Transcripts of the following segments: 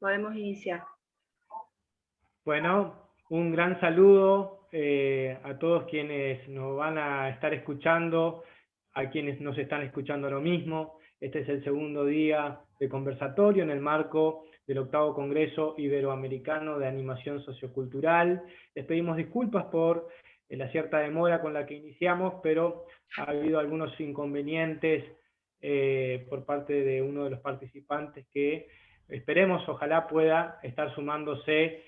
Podemos iniciar. Bueno, un gran saludo a todos quienes nos van a estar escuchando, a quienes nos están escuchando ahora mismo. Este es el segundo día de conversatorio en el marco del 8º Congreso Iberoamericano de Animación Sociocultural. Les pedimos disculpas por la cierta demora con la que iniciamos, pero ha habido algunos inconvenientes por parte de uno de los participantes que esperemos, ojalá pueda estar sumándose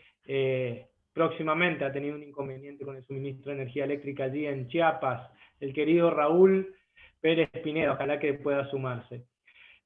próximamente. Ha tenido un inconveniente con el suministro de energía eléctrica allí en Chiapas, el querido Raúl Pérez Pineda, ojalá que pueda sumarse.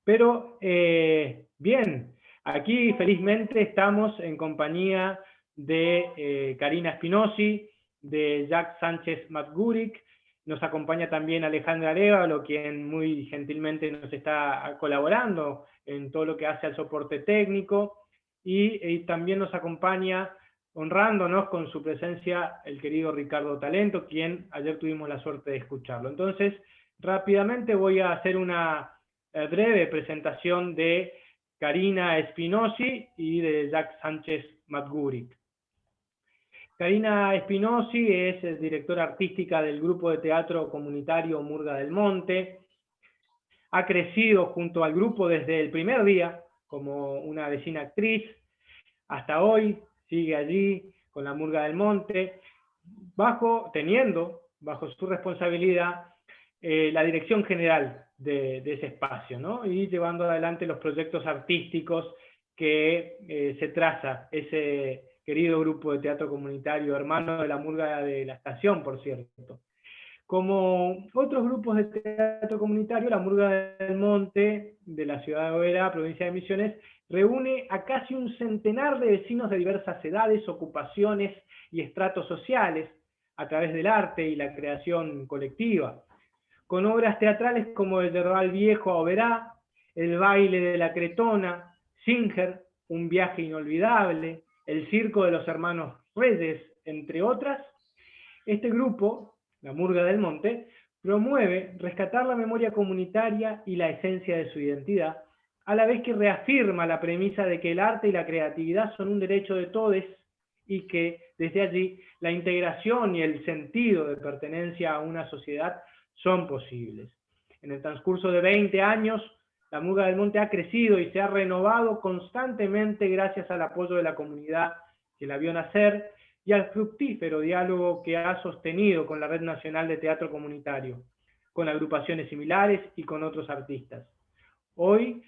Pero bien, aquí felizmente estamos en compañía de Karina Spinosi, de Jack Sánchez Matgurik, nos acompaña también Alejandra Arévalo, quien muy gentilmente nos está colaborando en todo lo que hace al soporte técnico, y también nos acompaña, honrándonos con su presencia, el querido Ricardo Talento, quien ayer tuvimos la suerte de escucharlo. Entonces, rápidamente voy a hacer una breve presentación de Karina Spinosi y de Jack Sánchez Matgurik. Karina Spinosi es directora artística del grupo de teatro comunitario Murga del Monte. Ha crecido junto al grupo desde el primer día como una vecina actriz. Hasta hoy sigue allí con la Murga del Monte, teniendo bajo su responsabilidad la dirección general de ese espacio, ¿no? Y llevando adelante los proyectos artísticos que se traza ese querido grupo de teatro comunitario, hermano de la Murga de la Estación, por cierto. Como otros grupos de teatro comunitario, la Murga del Monte, de la ciudad de Oberá, provincia de Misiones, reúne a casi un centenar de vecinos de diversas edades, ocupaciones y estratos sociales, a través del arte y la creación colectiva, con obras teatrales como El Yerbal Viejo a Oberá, El Baile de la Cretona, Singer, Un Viaje Inolvidable, El Circo de los Hermanos Reyes, entre otras. Este grupo, la Murga del Monte, promueve rescatar la memoria comunitaria y la esencia de su identidad, a la vez que reafirma la premisa de que el arte y la creatividad son un derecho de todos y que, desde allí, la integración y el sentido de pertenencia a una sociedad son posibles. En el transcurso de 20 años, la Murga del Monte ha crecido y se ha renovado constantemente gracias al apoyo de la comunidad que la vio nacer y al fructífero diálogo que ha sostenido con la Red Nacional de Teatro Comunitario, con agrupaciones similares y con otros artistas. Hoy,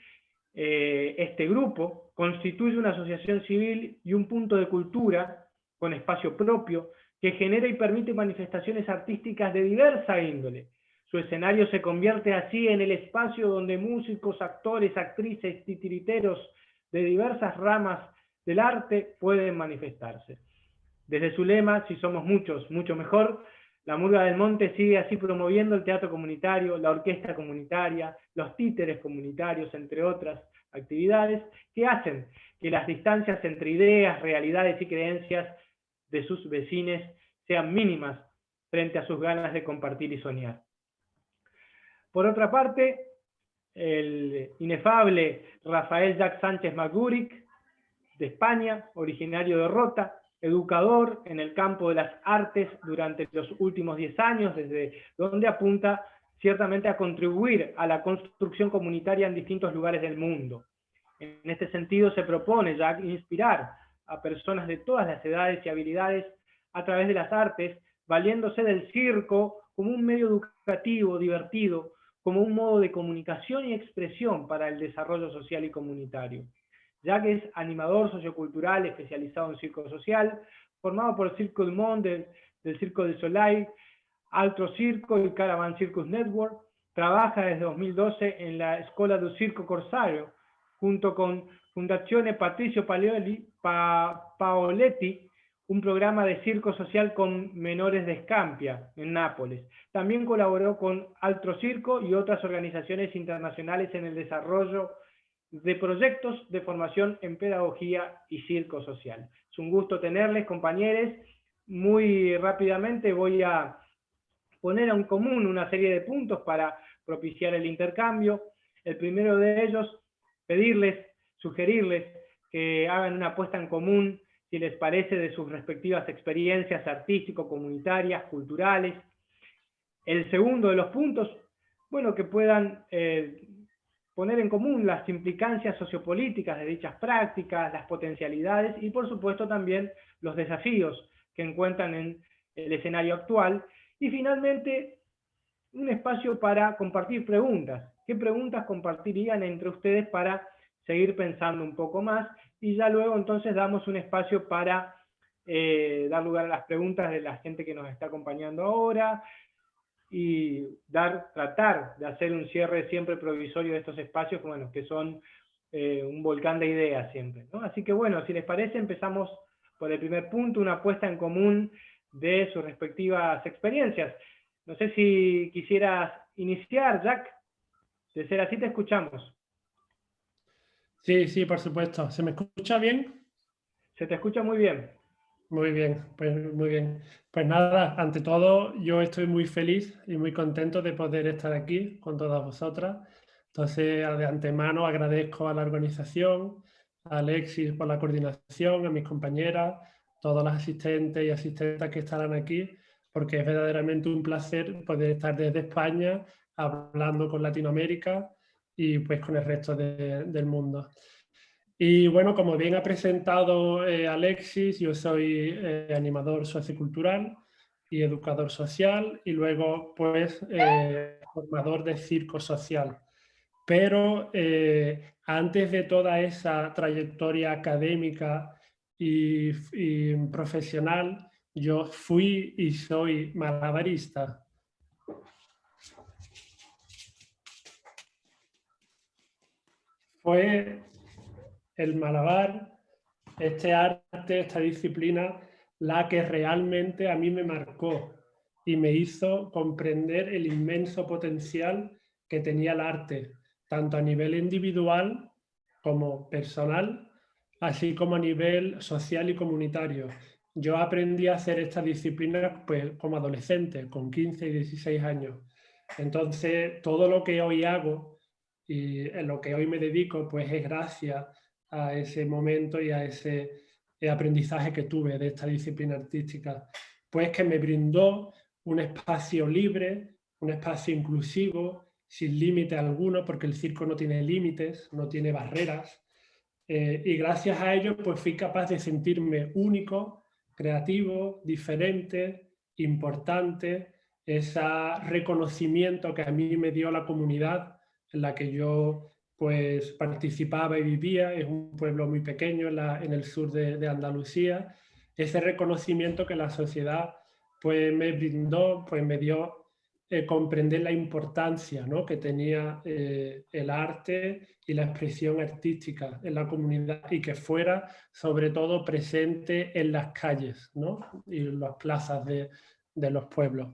este grupo constituye una asociación civil y un punto de cultura con espacio propio que genera y permite manifestaciones artísticas de diversa índole. Su escenario se convierte así en el espacio donde músicos, actores, actrices, titiriteros de diversas ramas del arte pueden manifestarse. Desde su lema, si somos muchos, mucho mejor, la Murga del Monte sigue así promoviendo el teatro comunitario, la orquesta comunitaria, los títeres comunitarios, entre otras actividades que hacen que las distancias entre ideas, realidades y creencias de sus vecinos sean mínimas frente a sus ganas de compartir y soñar. Por otra parte, el inefable Rafael Jack Sánchez Matgurik, de España, originario de Rota, educador en el campo de las artes durante los últimos 10 años, desde donde apunta ciertamente a contribuir a la construcción comunitaria en distintos lugares del mundo. En este sentido se propone ya inspirar a personas de todas las edades y habilidades a través de las artes, valiéndose del circo como un medio educativo, divertido, como un modo de comunicación y expresión para el desarrollo social y comunitario. Jack es animador sociocultural especializado en circo social, formado por el Circo du Monde, del Circo del Soleil, Altro Circo y Caravan Circus Network. Trabaja desde 2012 en la Escuela del Circo Corsario, junto con Fundazione Patricio Paoletti, un programa de circo social con menores de Scampia, en Nápoles. También colaboró con Altro Circo y otras organizaciones internacionales en el desarrollo de proyectos de formación en pedagogía y circo social. Es un gusto tenerles, compañeros. Muy rápidamente voy a poner en común una serie de puntos para propiciar el intercambio. El primero de ellos, pedirles, sugerirles que hagan una apuesta en común, si les parece, de sus respectivas experiencias artístico-comunitarias, culturales. El segundo de los puntos, bueno, que puedan poner en común las implicancias sociopolíticas de dichas prácticas, las potencialidades y por supuesto también los desafíos que encuentran en el escenario actual. Y finalmente, un espacio para compartir preguntas. ¿Qué preguntas compartirían entre ustedes para seguir pensando un poco más? Y ya luego entonces damos un espacio para dar lugar a las preguntas de la gente que nos está acompañando ahora, y tratar de hacer un cierre siempre provisorio de estos espacios, bueno, que son un volcán de ideas siempre, ¿no? Así que bueno, si les parece, empezamos por el primer punto, una puesta en común de sus respectivas experiencias. No sé si quisieras iniciar, Jack. De ser así, te escuchamos. Sí, sí, por supuesto. ¿Se me escucha bien? Se te escucha muy bien. Muy bien, pues muy bien. Pues nada, ante todo, yo estoy muy feliz y muy contento de poder estar aquí con todas vosotras. Entonces, de antemano agradezco a la organización, a Alexis por la coordinación, a mis compañeras, todos los asistentes y asistentas que estarán aquí, porque es verdaderamente un placer poder estar desde España hablando con Latinoamérica y pues con el resto del mundo. Y bueno, como bien ha presentado Alexis, yo soy animador sociocultural y educador social y luego pues formador de circo social. Pero antes de toda esa trayectoria académica y profesional, yo fui y soy malabarista. Fue el malabar, este arte, esta disciplina, la que realmente a mí me marcó y me hizo comprender el inmenso potencial que tenía el arte, tanto a nivel individual como personal, así como a nivel social y comunitario. Yo aprendí a hacer esta disciplina pues, como adolescente, con 15 y 16 años. Entonces, todo lo que hoy hago y en lo que hoy me dedico, pues es gracias a ese momento y a ese aprendizaje que tuve de esta disciplina artística, pues que me brindó un espacio libre, un espacio inclusivo, sin límite alguno, porque el circo no tiene límites, no tiene barreras, y gracias a ello pues fui capaz de sentirme único, creativo, diferente, importante, ese reconocimiento que a mí me dio la comunidad en la que yo pues participaba y vivía. Es un pueblo muy pequeño en el sur de Andalucía. Ese reconocimiento que la sociedad pues me brindó, pues me dio comprender la importancia, ¿no?, que tenía el arte y la expresión artística en la comunidad y que fuera sobre todo presente en las calles, ¿no?, y en las plazas de los pueblos.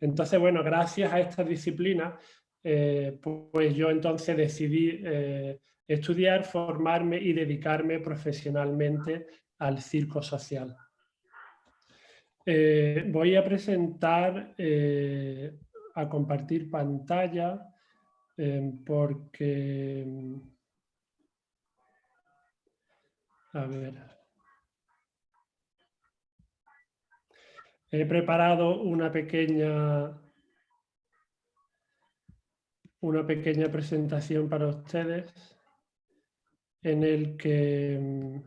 Entonces, bueno, gracias a esta disciplina, pues yo entonces decidí estudiar, formarme y dedicarme profesionalmente al circo social. Voy a presentar, a compartir pantalla, porque, a ver, he preparado una pequeña presentación para ustedes en el que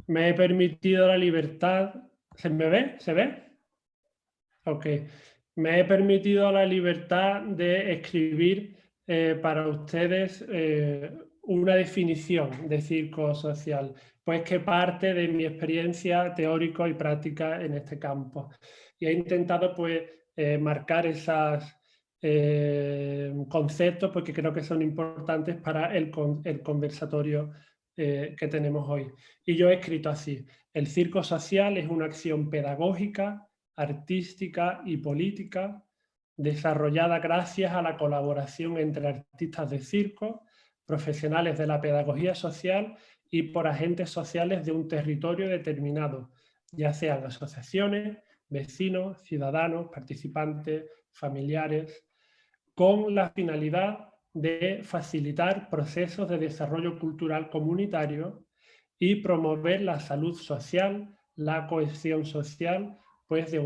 me he permitido la libertad. ¿Se me ve? ¿Se ve? Ok. Me he permitido la libertad de escribir para ustedes una definición de circo social, pues que parte de mi experiencia teórica y práctica en este campo. Y he intentado pues marcar esos conceptos porque creo que son importantes para el conversatorio que tenemos hoy. Y yo he escrito así: el circo social es una acción pedagógica, artística y política desarrollada gracias a la colaboración entre artistas de circo, profesionales de la pedagogía social y por agentes sociales de un territorio determinado, ya sean asociaciones, vecinos, ciudadanos, participantes, familiares, con la finalidad de facilitar procesos de desarrollo cultural comunitario y promover la salud social, la cohesión social, pues de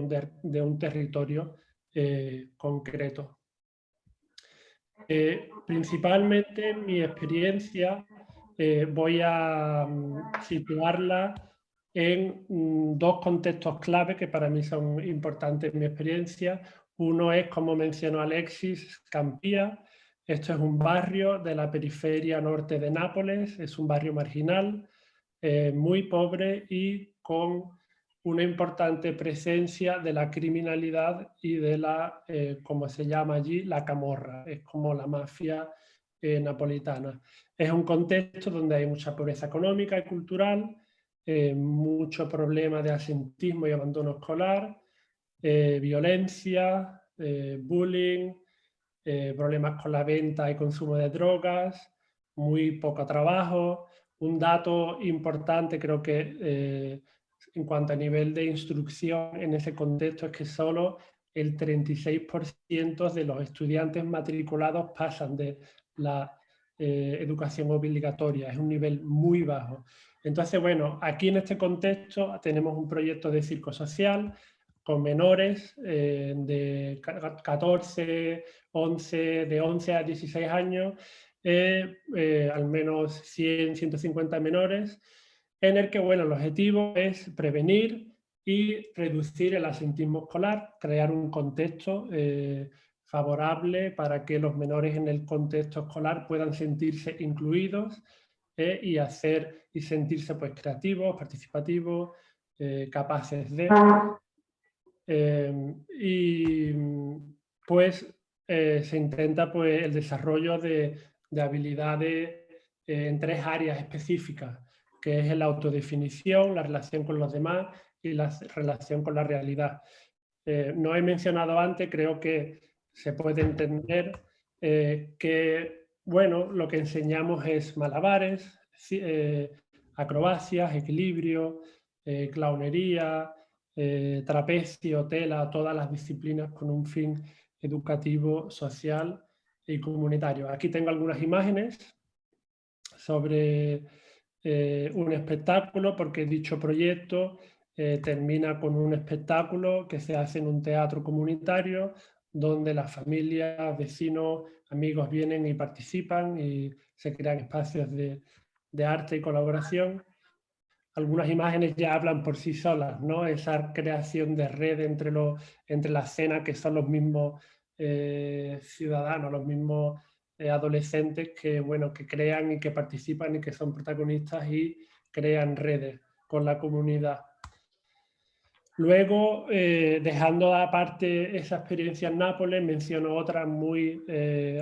un territorio concreto. Principalmente mi experiencia voy a situarla en dos contextos clave que para mí son importantes en mi experiencia. Uno es, como mencionó Alexis, Campía. Esto es un barrio de la periferia norte de Nápoles, es un barrio marginal, muy pobre y con una importante presencia de la criminalidad y de la, como se llama allí, la camorra. Es como la mafia napolitana. Es un contexto donde hay mucha pobreza económica y cultural, mucho problema de asentismo y abandono escolar, violencia, bullying, problemas con la venta y consumo de drogas, muy poco trabajo. Un dato importante, creo que en cuanto a nivel de instrucción en ese contexto, es que solo el 36% de los estudiantes matriculados pasan de la educación obligatoria. Es un nivel muy bajo. Entonces, bueno, aquí en este contexto tenemos un proyecto de circo social con menores de 14, 11, de 11 a 16 años, al menos 100, 150 menores, en el que, bueno, el objetivo es prevenir y reducir el asentismo escolar, crear un contexto favorable para que los menores en el contexto escolar puedan sentirse incluidos y sentirse pues creativos, participativos, capaces de... y pues se intenta pues, el desarrollo de habilidades en 3 áreas específicas, que es la autodefinición, la relación con los demás y la relación con la realidad. No he mencionado antes, creo que se puede entender que, bueno, lo que enseñamos es malabares, acrobacias, equilibrio, clownería, trapecio, tela, todas las disciplinas con un fin educativo, social y comunitario. Aquí tengo algunas imágenes sobre un espectáculo, porque dicho proyecto termina con un espectáculo que se hace en un teatro comunitario donde las familias, vecinos, amigos vienen y participan y se crean espacios de arte y colaboración. Algunas imágenes ya hablan por sí solas, ¿no? Esa creación de red entre la escena, que son los mismos ciudadanos, los mismos adolescentes que, bueno, que crean y que participan y que son protagonistas y crean redes con la comunidad. Luego, dejando aparte esa experiencia en Nápoles, menciono otra muy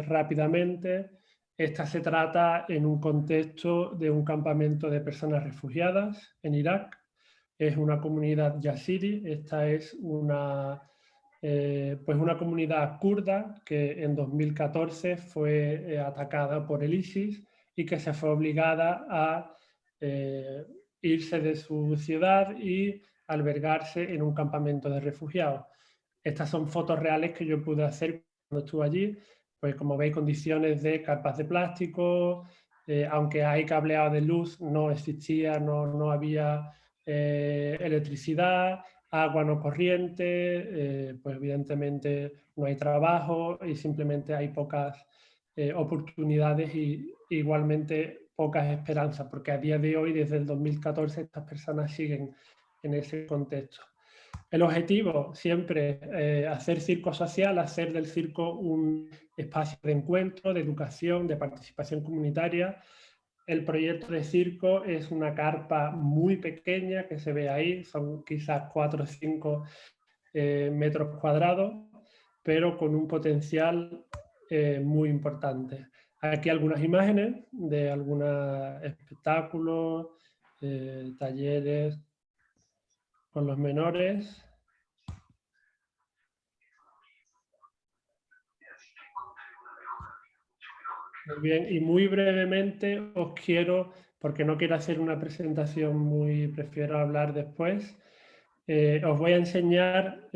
rápidamente. Esta se trata en un contexto de un campamento de personas refugiadas en Irak. Es una comunidad yazidi. Esta es pues una comunidad kurda que en 2014 fue atacada por el ISIS y que se fue obligada a irse de su ciudad y albergarse en un campamento de refugiados. Estas son fotos reales que yo pude hacer cuando estuve allí. Pues como veis, condiciones de carpas de plástico, aunque hay cableado de luz, no existía, no había electricidad, agua no corriente, pues evidentemente no hay trabajo y simplemente hay pocas oportunidades y igualmente pocas esperanzas, porque a día de hoy, desde el 2014, estas personas siguen en ese contexto. El objetivo siempre hacer circo social, hacer del circo un espacio de encuentro, de educación, de participación comunitaria. El proyecto de circo es una carpa muy pequeña que se ve ahí, son quizás 4 o 5 metros cuadrados, pero con un potencial muy importante. Aquí algunas imágenes de algunos espectáculos, talleres con los menores. Muy bien, y muy brevemente os quiero, porque no quiero hacer una presentación muy, prefiero hablar después, os voy a enseñar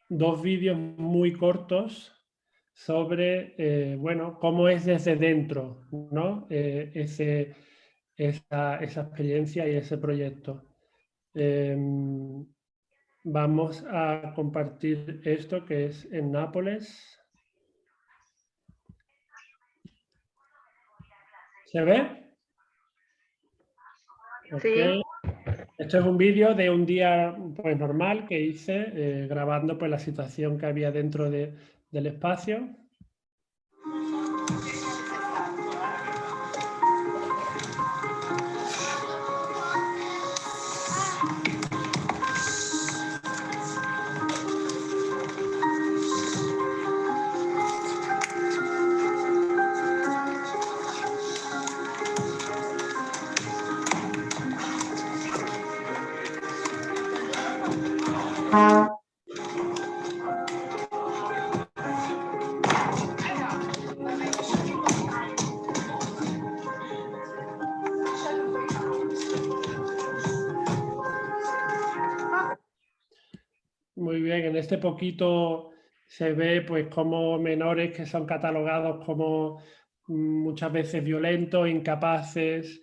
2 vídeos muy cortos sobre, bueno, cómo es desde dentro, ¿no? esa experiencia y ese proyecto. Vamos a compartir esto que es en Nápoles. ¿Se ve? Sí. Okay. Esto es un vídeo de un día pues, normal que hice grabando pues, la situación que había dentro del espacio. Muy bien, en este poquito se ve pues como menores que son catalogados como muchas veces violentos, incapaces,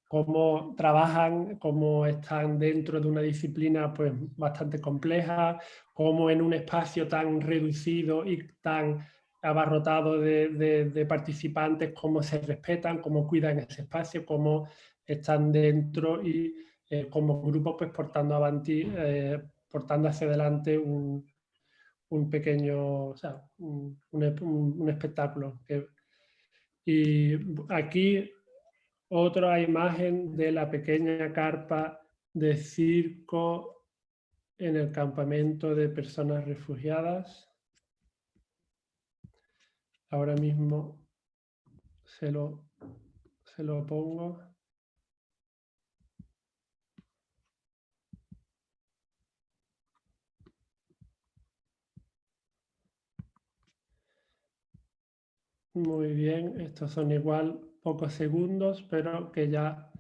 cómo trabajan, cómo están dentro de una disciplina pues bastante compleja, cómo en un espacio tan reducido y tan abarrotado de participantes, cómo se respetan, cómo cuidan ese espacio, cómo están dentro y como grupo pues portando hacia adelante un pequeño, o sea, un espectáculo. Y aquí otra imagen de la pequeña carpa de circo en el campamento de personas refugiadas. Ahora mismo se lo pongo. Muy bien, estos son igual pocos segundos, pero que ya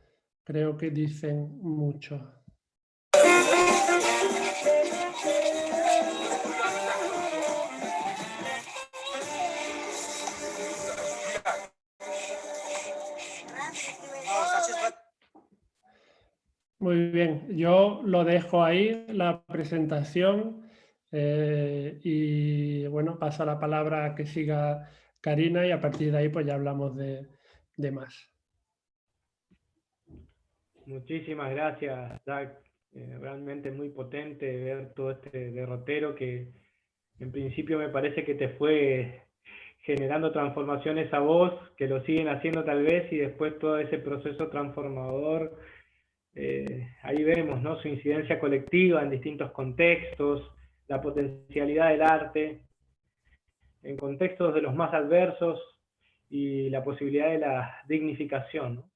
creo que dicen mucho. Muy bien, yo lo dejo ahí, la presentación, y bueno, paso la palabra a que siga Karina y a partir de ahí pues ya hablamos de más. Muchísimas gracias, Jack. Realmente muy potente ver todo este derrotero que en principio me parece que te fue generando transformaciones a vos, que lo siguen haciendo tal vez, y después todo ese proceso transformador. Ahí vemos, ¿no?, su incidencia colectiva en distintos contextos, la potencialidad del arte, en contextos de los más adversos, y la posibilidad de la dignificación, ¿no?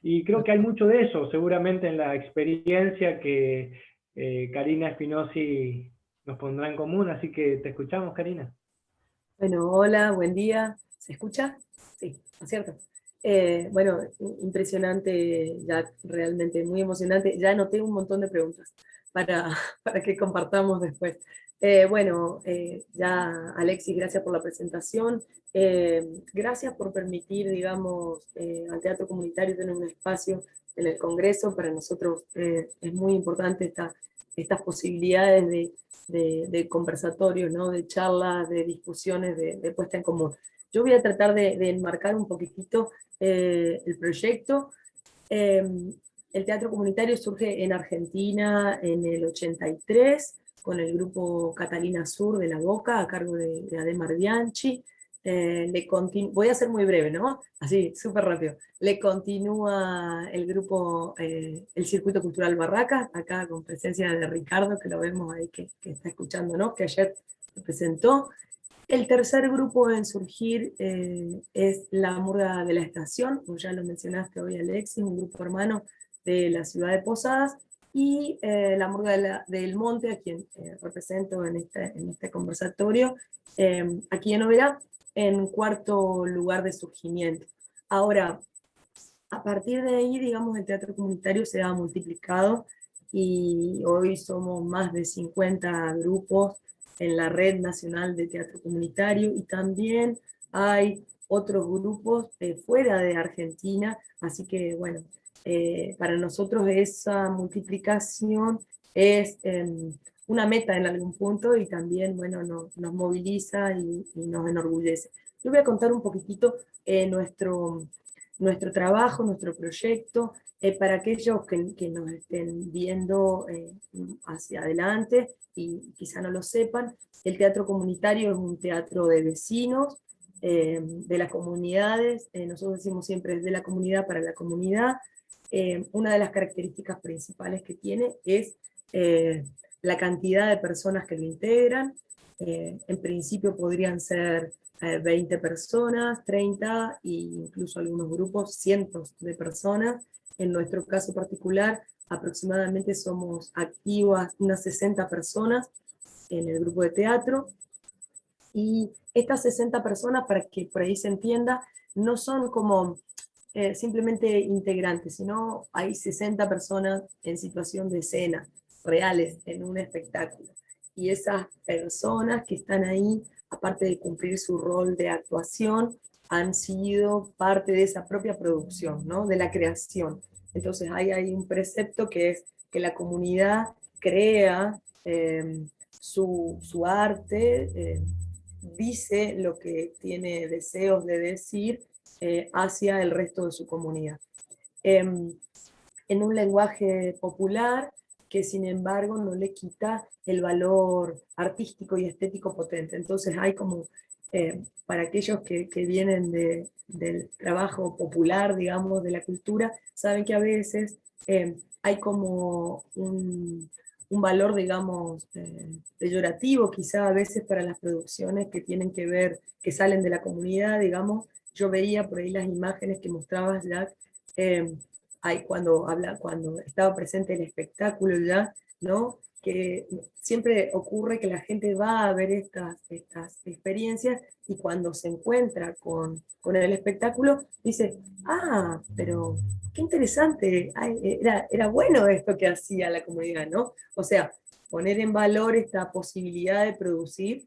Y creo que hay mucho de eso, seguramente en la experiencia que Karina Spinozzi nos pondrá en común, así que te escuchamos, Karina. Bueno, hola, buen día. ¿Se escucha? Sí, ¿no es cierto? Bueno, impresionante, ya realmente muy emocionante. Ya anoté un montón de preguntas para, para que compartamos después. Ya Alexis, gracias por la presentación. Gracias por permitir, digamos, al Teatro Comunitario tener un espacio en el Congreso. Para nosotros es muy importante estas posibilidades de conversatorios, ¿no?, de charlas, de discusiones, de puesta en común. Yo voy a tratar de enmarcar un poquitito el proyecto. El teatro comunitario surge en Argentina en el 83, con el grupo Catalina Sur de La Boca, a cargo de Ademar Bianchi. Voy a ser muy breve, ¿no? Así, súper rápido. Le continúa el grupo, el Circuito Cultural Barracas, acá con presencia de Ricardo, que lo vemos ahí que está escuchando, ¿no?, que ayer se presentó. El tercer grupo en surgir es La Murga de la Estación, como ya lo mencionaste hoy, Alexis, un grupo hermano de la ciudad de Posadas, y La Murga del Monte, a quien represento en este conversatorio, aquí en Oberá, en cuarto lugar de surgimiento. Ahora, a partir de ahí, digamos, el teatro comunitario se ha multiplicado y hoy somos más de 50 grupos en la Red Nacional de Teatro Comunitario, y también hay otros grupos fuera de Argentina, así que bueno, para nosotros esa multiplicación es una meta en algún punto y también bueno, nos moviliza y nos enorgullece. Yo voy a contar un poquitito nuestro trabajo, nuestro proyecto, para aquellos que nos estén viendo hacia adelante y quizá no lo sepan. El teatro comunitario es un teatro de vecinos, de las comunidades, nosotros decimos siempre es de la comunidad para la comunidad. Una de las características principales que tiene es la cantidad de personas que lo integran. En principio podrían ser 20 personas, 30 e incluso algunos grupos, cientos de personas. En nuestro caso particular, aproximadamente somos activas unas 60 personas en el grupo de teatro. Y estas 60 personas, para que por ahí se entienda, no son como simplemente integrantes, sino hay 60 personas en situación de escena, reales, en un espectáculo. Y esas personas que están ahí, aparte de cumplir su rol de actuación, han sido parte de esa propia producción, ¿no? De la creación. Entonces hay un precepto que es que la comunidad crea su arte, dice lo que tiene deseos de decir hacia el resto de su comunidad. En un lenguaje popular que sin embargo no le quita el valor artístico y estético potente. Entonces hay como, para aquellos que vienen del trabajo popular, digamos, de la cultura, saben que a veces hay como un valor, digamos, peyorativo quizá a veces para las producciones que tienen que ver, que salen de la comunidad, digamos. Yo veía por ahí las imágenes que mostrabas, Jack, cuando estaba presente el espectáculo ya, ¿no? Que siempre ocurre que la gente va a ver estas experiencias y cuando se encuentra con el espectáculo dice, ah, pero qué interesante, era bueno esto que hacía la comunidad, ¿no? O sea, poner en valor esta posibilidad de producir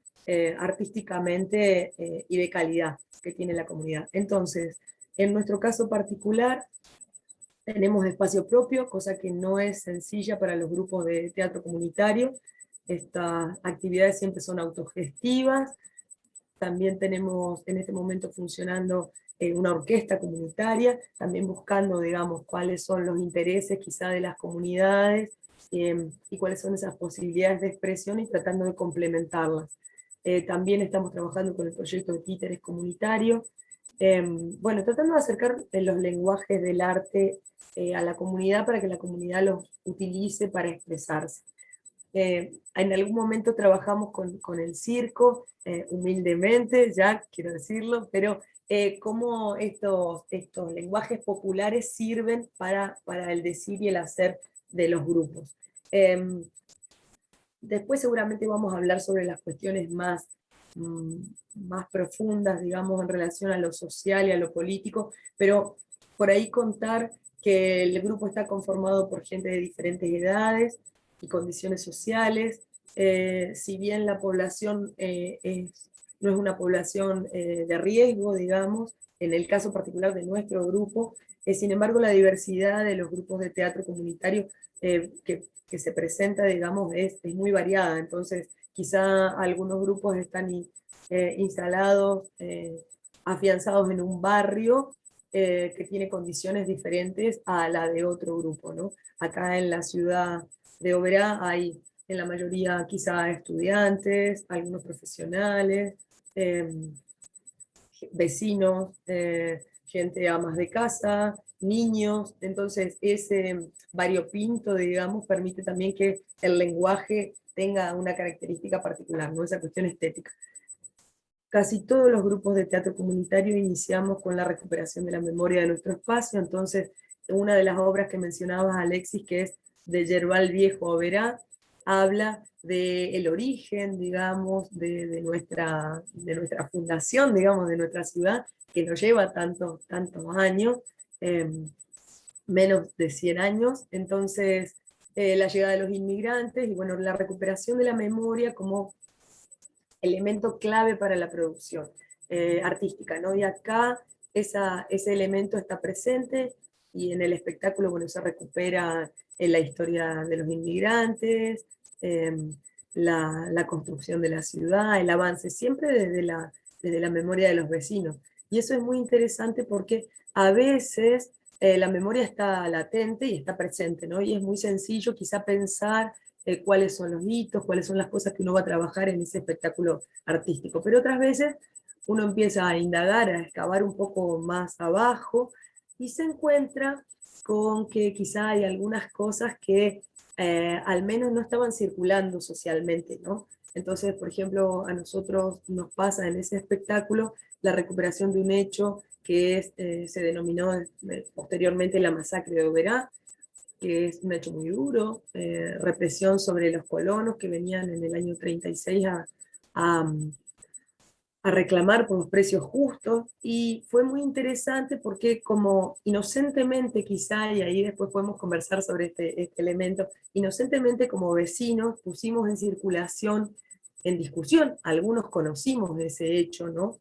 artísticamente y de calidad que tiene la comunidad. Entonces, en nuestro caso particular, tenemos espacio propio, cosa que no es sencilla para los grupos de teatro comunitario. Estas actividades siempre son autogestivas. También tenemos en este momento funcionando una orquesta comunitaria, también buscando, digamos, cuáles son los intereses quizá de las comunidades y cuáles son esas posibilidades de expresión y tratando de complementarlas. También estamos trabajando con el proyecto de títeres comunitario. Bueno, tratando de acercar los lenguajes del arte a la comunidad para que la comunidad los utilice para expresarse. En algún momento trabajamos con el circo, humildemente, ya quiero decirlo, pero cómo estos lenguajes populares sirven para el decir y el hacer de los grupos. Después seguramente vamos a hablar sobre las cuestiones más profundas, digamos, en relación a lo social y a lo político, pero por ahí contar que el grupo está conformado por gente de diferentes edades y condiciones sociales. Si bien la población no es una población de riesgo, digamos, en el caso particular de nuestro grupo, sin embargo la diversidad de los grupos de teatro comunitario que se presenta, digamos, es muy variada. Entonces, quizá algunos grupos están instalados, afianzados en un barrio que tiene condiciones diferentes a la de otro grupo, ¿no? Acá en la ciudad de Oberá hay en la mayoría quizá estudiantes, algunos profesionales, vecinos, gente amas de casa, niños. Entonces ese variopinto, digamos, permite también que el lenguaje tenga una característica particular, ¿no? Esa cuestión estética. Casi todos los grupos de teatro comunitario iniciamos con la recuperación de la memoria de nuestro espacio. Entonces, una de las obras que mencionabas, Alexis, que es de Yerbal Viejo a Oberá, habla del origen, digamos, de nuestra fundación, digamos, de nuestra ciudad, que nos lleva tantos años, menos de 100 años. Entonces, la llegada de los inmigrantes y, bueno, la recuperación de la memoria como elemento clave para la producción. artística, ¿no? Y acá ese elemento está presente y en el espectáculo, bueno, se recupera en la historia de los inmigrantes, la construcción de la ciudad, el avance, siempre desde la memoria de los vecinos. Y eso es muy interesante porque a veces la memoria está latente y está presente, ¿no? Y es muy sencillo quizá pensar cuáles son los hitos, cuáles son las cosas que uno va a trabajar en ese espectáculo artístico. Pero otras veces uno empieza a indagar, a excavar un poco más abajo y se encuentra con que quizá hay algunas cosas que al menos no estaban circulando socialmente, ¿no? Entonces, por ejemplo, a nosotros nos pasa en ese espectáculo la recuperación de un hecho que se denominó posteriormente la masacre de Oberá, que es un hecho muy duro, represión sobre los colonos que venían en el año 36 a, a reclamar por los precios justos, y fue muy interesante porque como inocentemente quizá, y ahí después podemos conversar sobre este elemento, inocentemente como vecinos pusimos en circulación, en discusión, algunos conocimos de ese hecho, ¿no?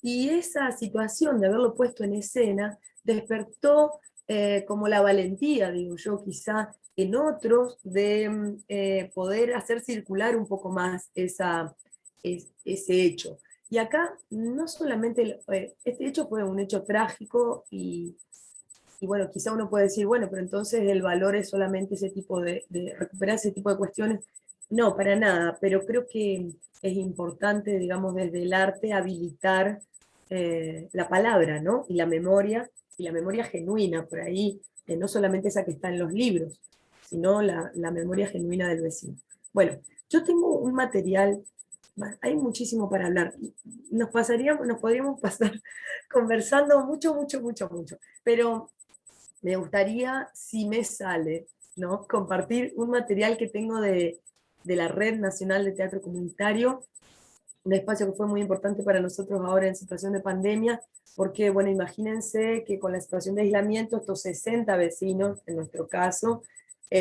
Y esa situación de haberlo puesto en escena despertó como la valentía, digo yo, quizá en otros, de poder hacer circular un poco más ese hecho. Y acá no solamente, este hecho fue un hecho trágico y bueno, quizá uno puede decir, bueno, pero entonces el valor es solamente ese tipo de recuperar ese tipo de cuestiones. No, para nada, pero creo que es importante, digamos, desde el arte habilitar la palabra, ¿no? Y la memoria genuina por ahí, no solamente esa que está en los libros, sino la memoria genuina del vecino. Bueno, yo tengo un material, hay muchísimo para hablar, nos podríamos pasar conversando mucho, mucho, mucho, mucho, pero me gustaría, si me sale, ¿no? Compartir un material que tengo de la Red Nacional de Teatro Comunitario, un espacio que fue muy importante para nosotros ahora en situación de pandemia, porque, bueno, imagínense que con la situación de aislamiento, estos 60 vecinos, en nuestro caso,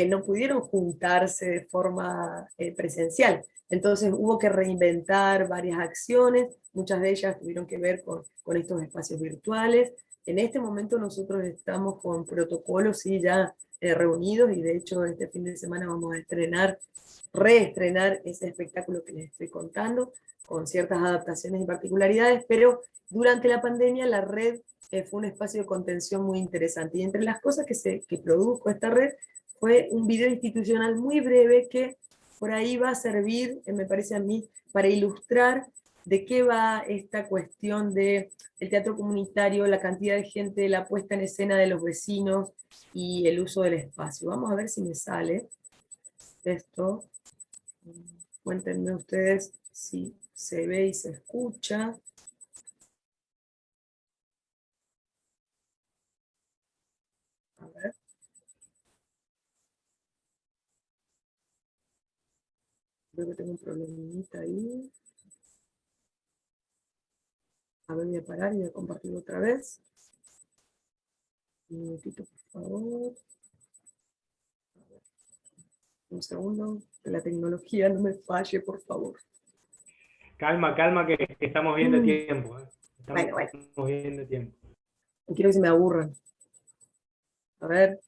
no pudieron juntarse de forma presencial. Entonces hubo que reinventar varias acciones, muchas de ellas tuvieron que ver con estos espacios virtuales. En este momento nosotros estamos con protocolos sí, ya reunidos, y de hecho este fin de semana vamos a reestrenar ese espectáculo que les estoy contando, con ciertas adaptaciones y particularidades, pero durante la pandemia la red fue un espacio de contención muy interesante. Y entre las cosas que produjo esta red fue un video institucional muy breve que por ahí va a servir, me parece a mí, para ilustrar de qué va esta cuestión de el teatro comunitario, la cantidad de gente, la puesta en escena de los vecinos y el uso del espacio. Vamos a ver si me sale esto. Cuéntenme ustedes si se ve y se escucha. A ver. Creo que tengo un problemita ahí. A ver, voy a parar y voy a compartir otra vez. Un minutito, por favor. Un segundo, que la tecnología no me falle, por favor. Calma, calma, que estamos bien de tiempo. Bueno. Estamos bien de tiempo. No quiero que se me aburran. A ver.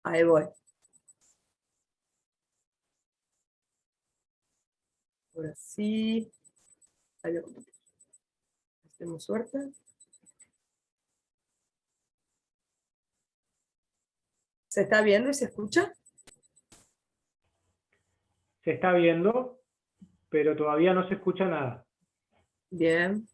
Ahí voy. Ahora sí. Ahí voy a compartir. Tenemos suerte. ¿Se está viendo y se escucha? Se está viendo, pero todavía no se escucha nada. Bien.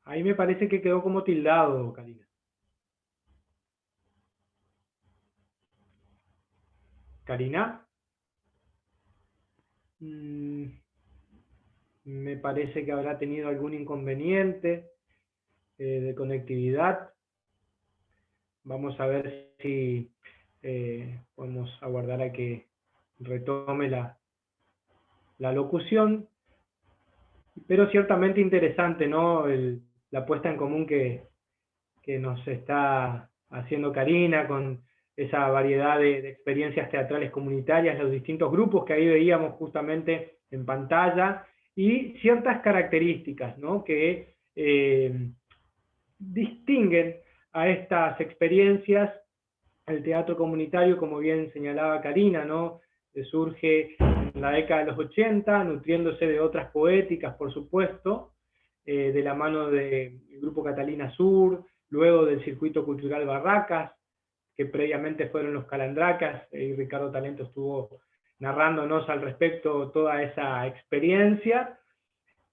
Ahí me parece que quedó como tildado, Karina. ¿Karina? Me parece que habrá tenido algún inconveniente de conectividad. Vamos a ver si podemos aguardar a que retome la locución. Pero ciertamente interesante, ¿no? La puesta en común que nos está haciendo Karina con esa variedad de experiencias teatrales comunitarias, los distintos grupos que ahí veíamos justamente en pantalla, y ciertas características, ¿no? Que distinguen a estas experiencias. El teatro comunitario, como bien señalaba Karina, ¿no? Surge en la década de los 80, nutriéndose de otras poéticas, por supuesto, de la mano del Grupo Catalina Sur, luego del Circuito Cultural Barracas, que previamente fueron los Calandracas, y Ricardo Talento estuvo narrándonos al respecto toda esa experiencia.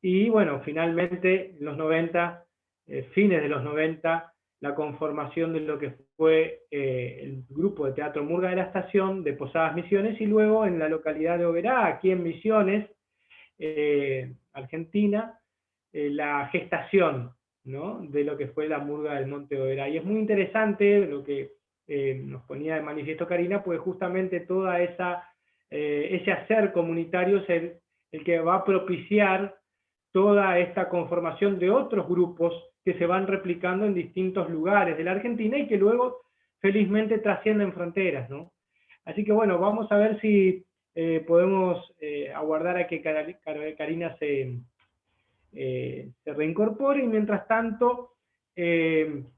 Y bueno, finalmente en los 90, fines de los 90, la conformación de lo que fue el grupo de teatro Murga de la Estación de Posadas Misiones, y luego en la localidad de Oberá, aquí en Misiones, Argentina, la gestación, ¿no? De lo que fue la Murga del Monte Oberá. Y es muy interesante lo que nos ponía de manifiesto Karina, pues justamente toda ese hacer comunitario es el que va a propiciar toda esta conformación de otros grupos que se van replicando en distintos lugares de la Argentina y que luego felizmente trascienden fronteras, ¿no? Así que bueno, vamos a ver si podemos aguardar a que Karina se reincorpore, y mientras tanto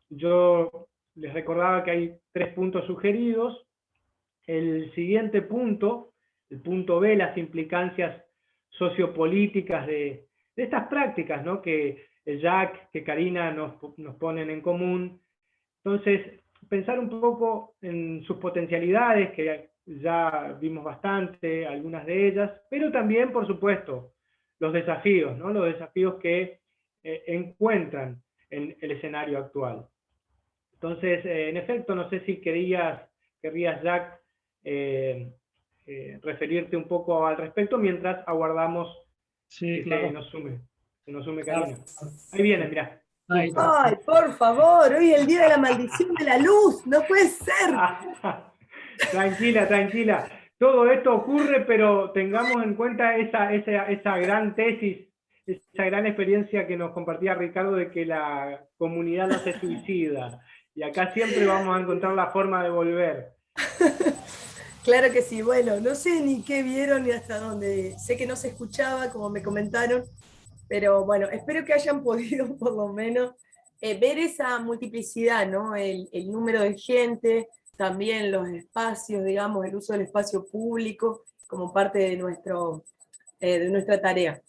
yo les recordaba que hay 3 puntos sugeridos. El siguiente punto, el punto B, las implicancias sociopolíticas de estas prácticas, ¿no? Que Jack, que Karina nos ponen en común. Entonces, pensar un poco en sus potencialidades, que ya vimos bastante, algunas de ellas, pero también, por supuesto, los desafíos, ¿no? Los desafíos que encuentran en el escenario actual. Entonces, en efecto, no sé si querrías, Jack, referirte un poco al respecto mientras aguardamos que claro. se nos sume Karina. Ahí viene, mirá. Ahí ¡Ay, por favor! Hoy es el día de la maldición de la luz. ¡No puede ser! Tranquila, tranquila. Todo esto ocurre, pero tengamos en cuenta esa gran tesis, esa gran experiencia que nos compartía Ricardo de que la comunidad no se suicida. Y acá siempre vamos a encontrar la forma de volver. Claro que sí. Bueno, no sé ni qué vieron ni hasta dónde. Sé que no se escuchaba, como me comentaron, pero bueno, espero que hayan podido por lo menos ver esa multiplicidad, ¿no? El número de gente, también los espacios, digamos, el uso del espacio público como parte de nuestra tarea.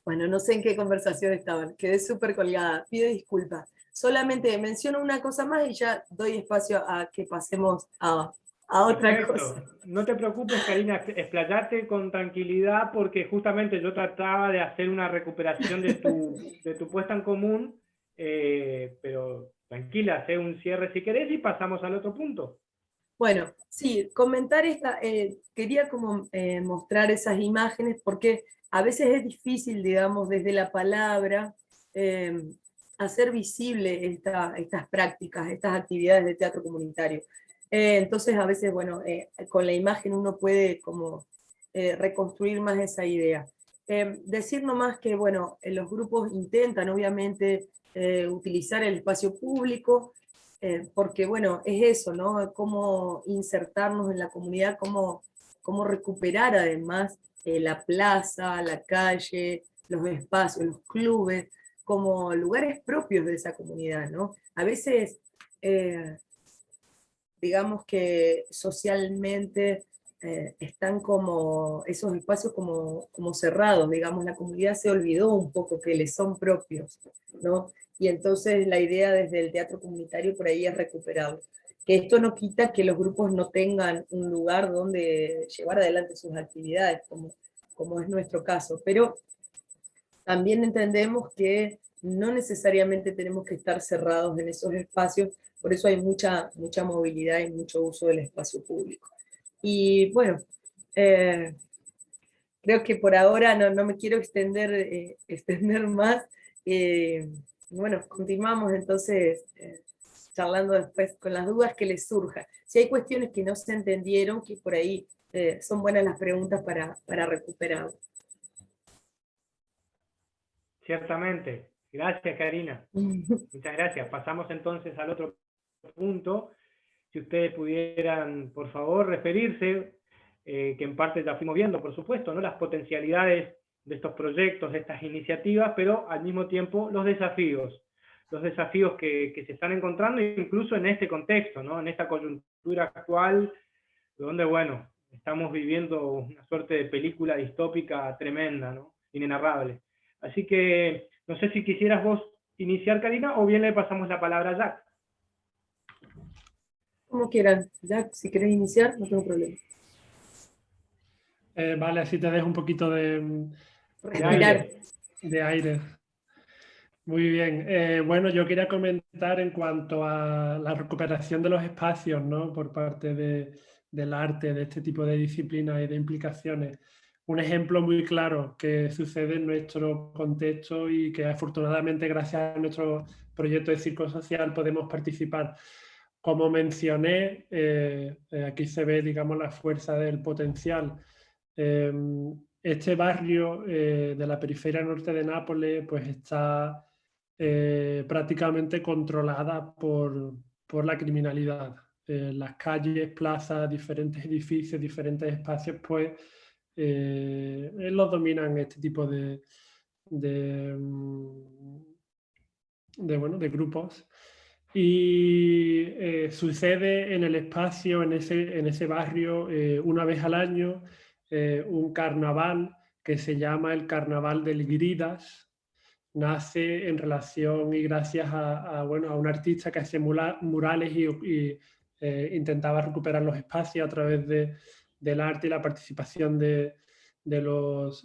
Bueno, no sé en qué conversación estaban, quedé súper colgada, pido disculpas. Solamente menciono una cosa más y ya doy espacio a que pasemos a otra Perfecto. cosa. No te preocupes, Karina, explayate con tranquilidad, porque justamente yo trataba de hacer una recuperación de tu puesta en común, pero tranquila, haz un cierre si querés y pasamos al otro punto. Bueno, sí, comentar quería como mostrar esas imágenes porque a veces es difícil, digamos, desde la palabra, hacer visible estas prácticas, estas actividades de teatro comunitario. Entonces a veces, bueno, con la imagen uno puede como reconstruir más esa idea. Decir nomás que, bueno, los grupos intentan obviamente utilizar el espacio público, porque bueno, es eso, ¿no? Cómo insertarnos en la comunidad, cómo recuperar además la plaza, la calle, los espacios, los clubes, como lugares propios de esa comunidad, ¿no? A veces, digamos que socialmente están como esos espacios como cerrados, digamos, la comunidad se olvidó un poco que les son propios, ¿no? Y entonces la idea desde el teatro comunitario por ahí es recuperarlo. Que esto no quita que los grupos no tengan un lugar donde llevar adelante sus actividades, como es nuestro caso, pero también entendemos que no necesariamente tenemos que estar cerrados en esos espacios, por eso hay mucha movilidad y mucho uso del espacio público. Y bueno, creo que por ahora no me quiero extender más. Bueno, continuamos entonces charlando después con las dudas que les surjan. Si hay cuestiones que no se entendieron, que por ahí son buenas las preguntas para recuperar. Ciertamente. Gracias, Karina. Muchas gracias. Pasamos entonces al otro punto. Si ustedes pudieran, por favor, referirse, que en parte ya fuimos viendo, por supuesto, ¿no? Las potencialidades de estos proyectos, de estas iniciativas, pero al mismo tiempo los desafíos que se están encontrando, incluso en este contexto, ¿no? En esta coyuntura actual, donde, bueno, estamos viviendo una suerte de película distópica tremenda, ¿no? Inenarrable. Así que, no sé si quisieras vos iniciar, Karina, o bien le pasamos la palabra a Jack. Como quieran. Jack, si querés iniciar, no tengo problema. Vale, así te dejo un poquito de aire. Muy bien. Bueno, yo quería comentar en cuanto a la recuperación de los espacios, ¿no? Por parte del arte, de este tipo de disciplinas y de implicaciones. Un ejemplo muy claro que sucede en nuestro contexto y que afortunadamente gracias a nuestro proyecto de Circo Social podemos participar. Como mencioné, aquí se ve, digamos, la fuerza del potencial. Este barrio de la periferia norte de Nápoles pues está prácticamente controlada por la criminalidad. Las calles, plazas, diferentes edificios, diferentes espacios, pues los dominan este tipo de grupos. Y sucede en el espacio, en ese barrio, una vez al año, un carnaval que se llama el Carnaval del Grídas. Nace en relación y gracias a un artista que hacía murales y intentaba recuperar los espacios a través del arte y la participación de los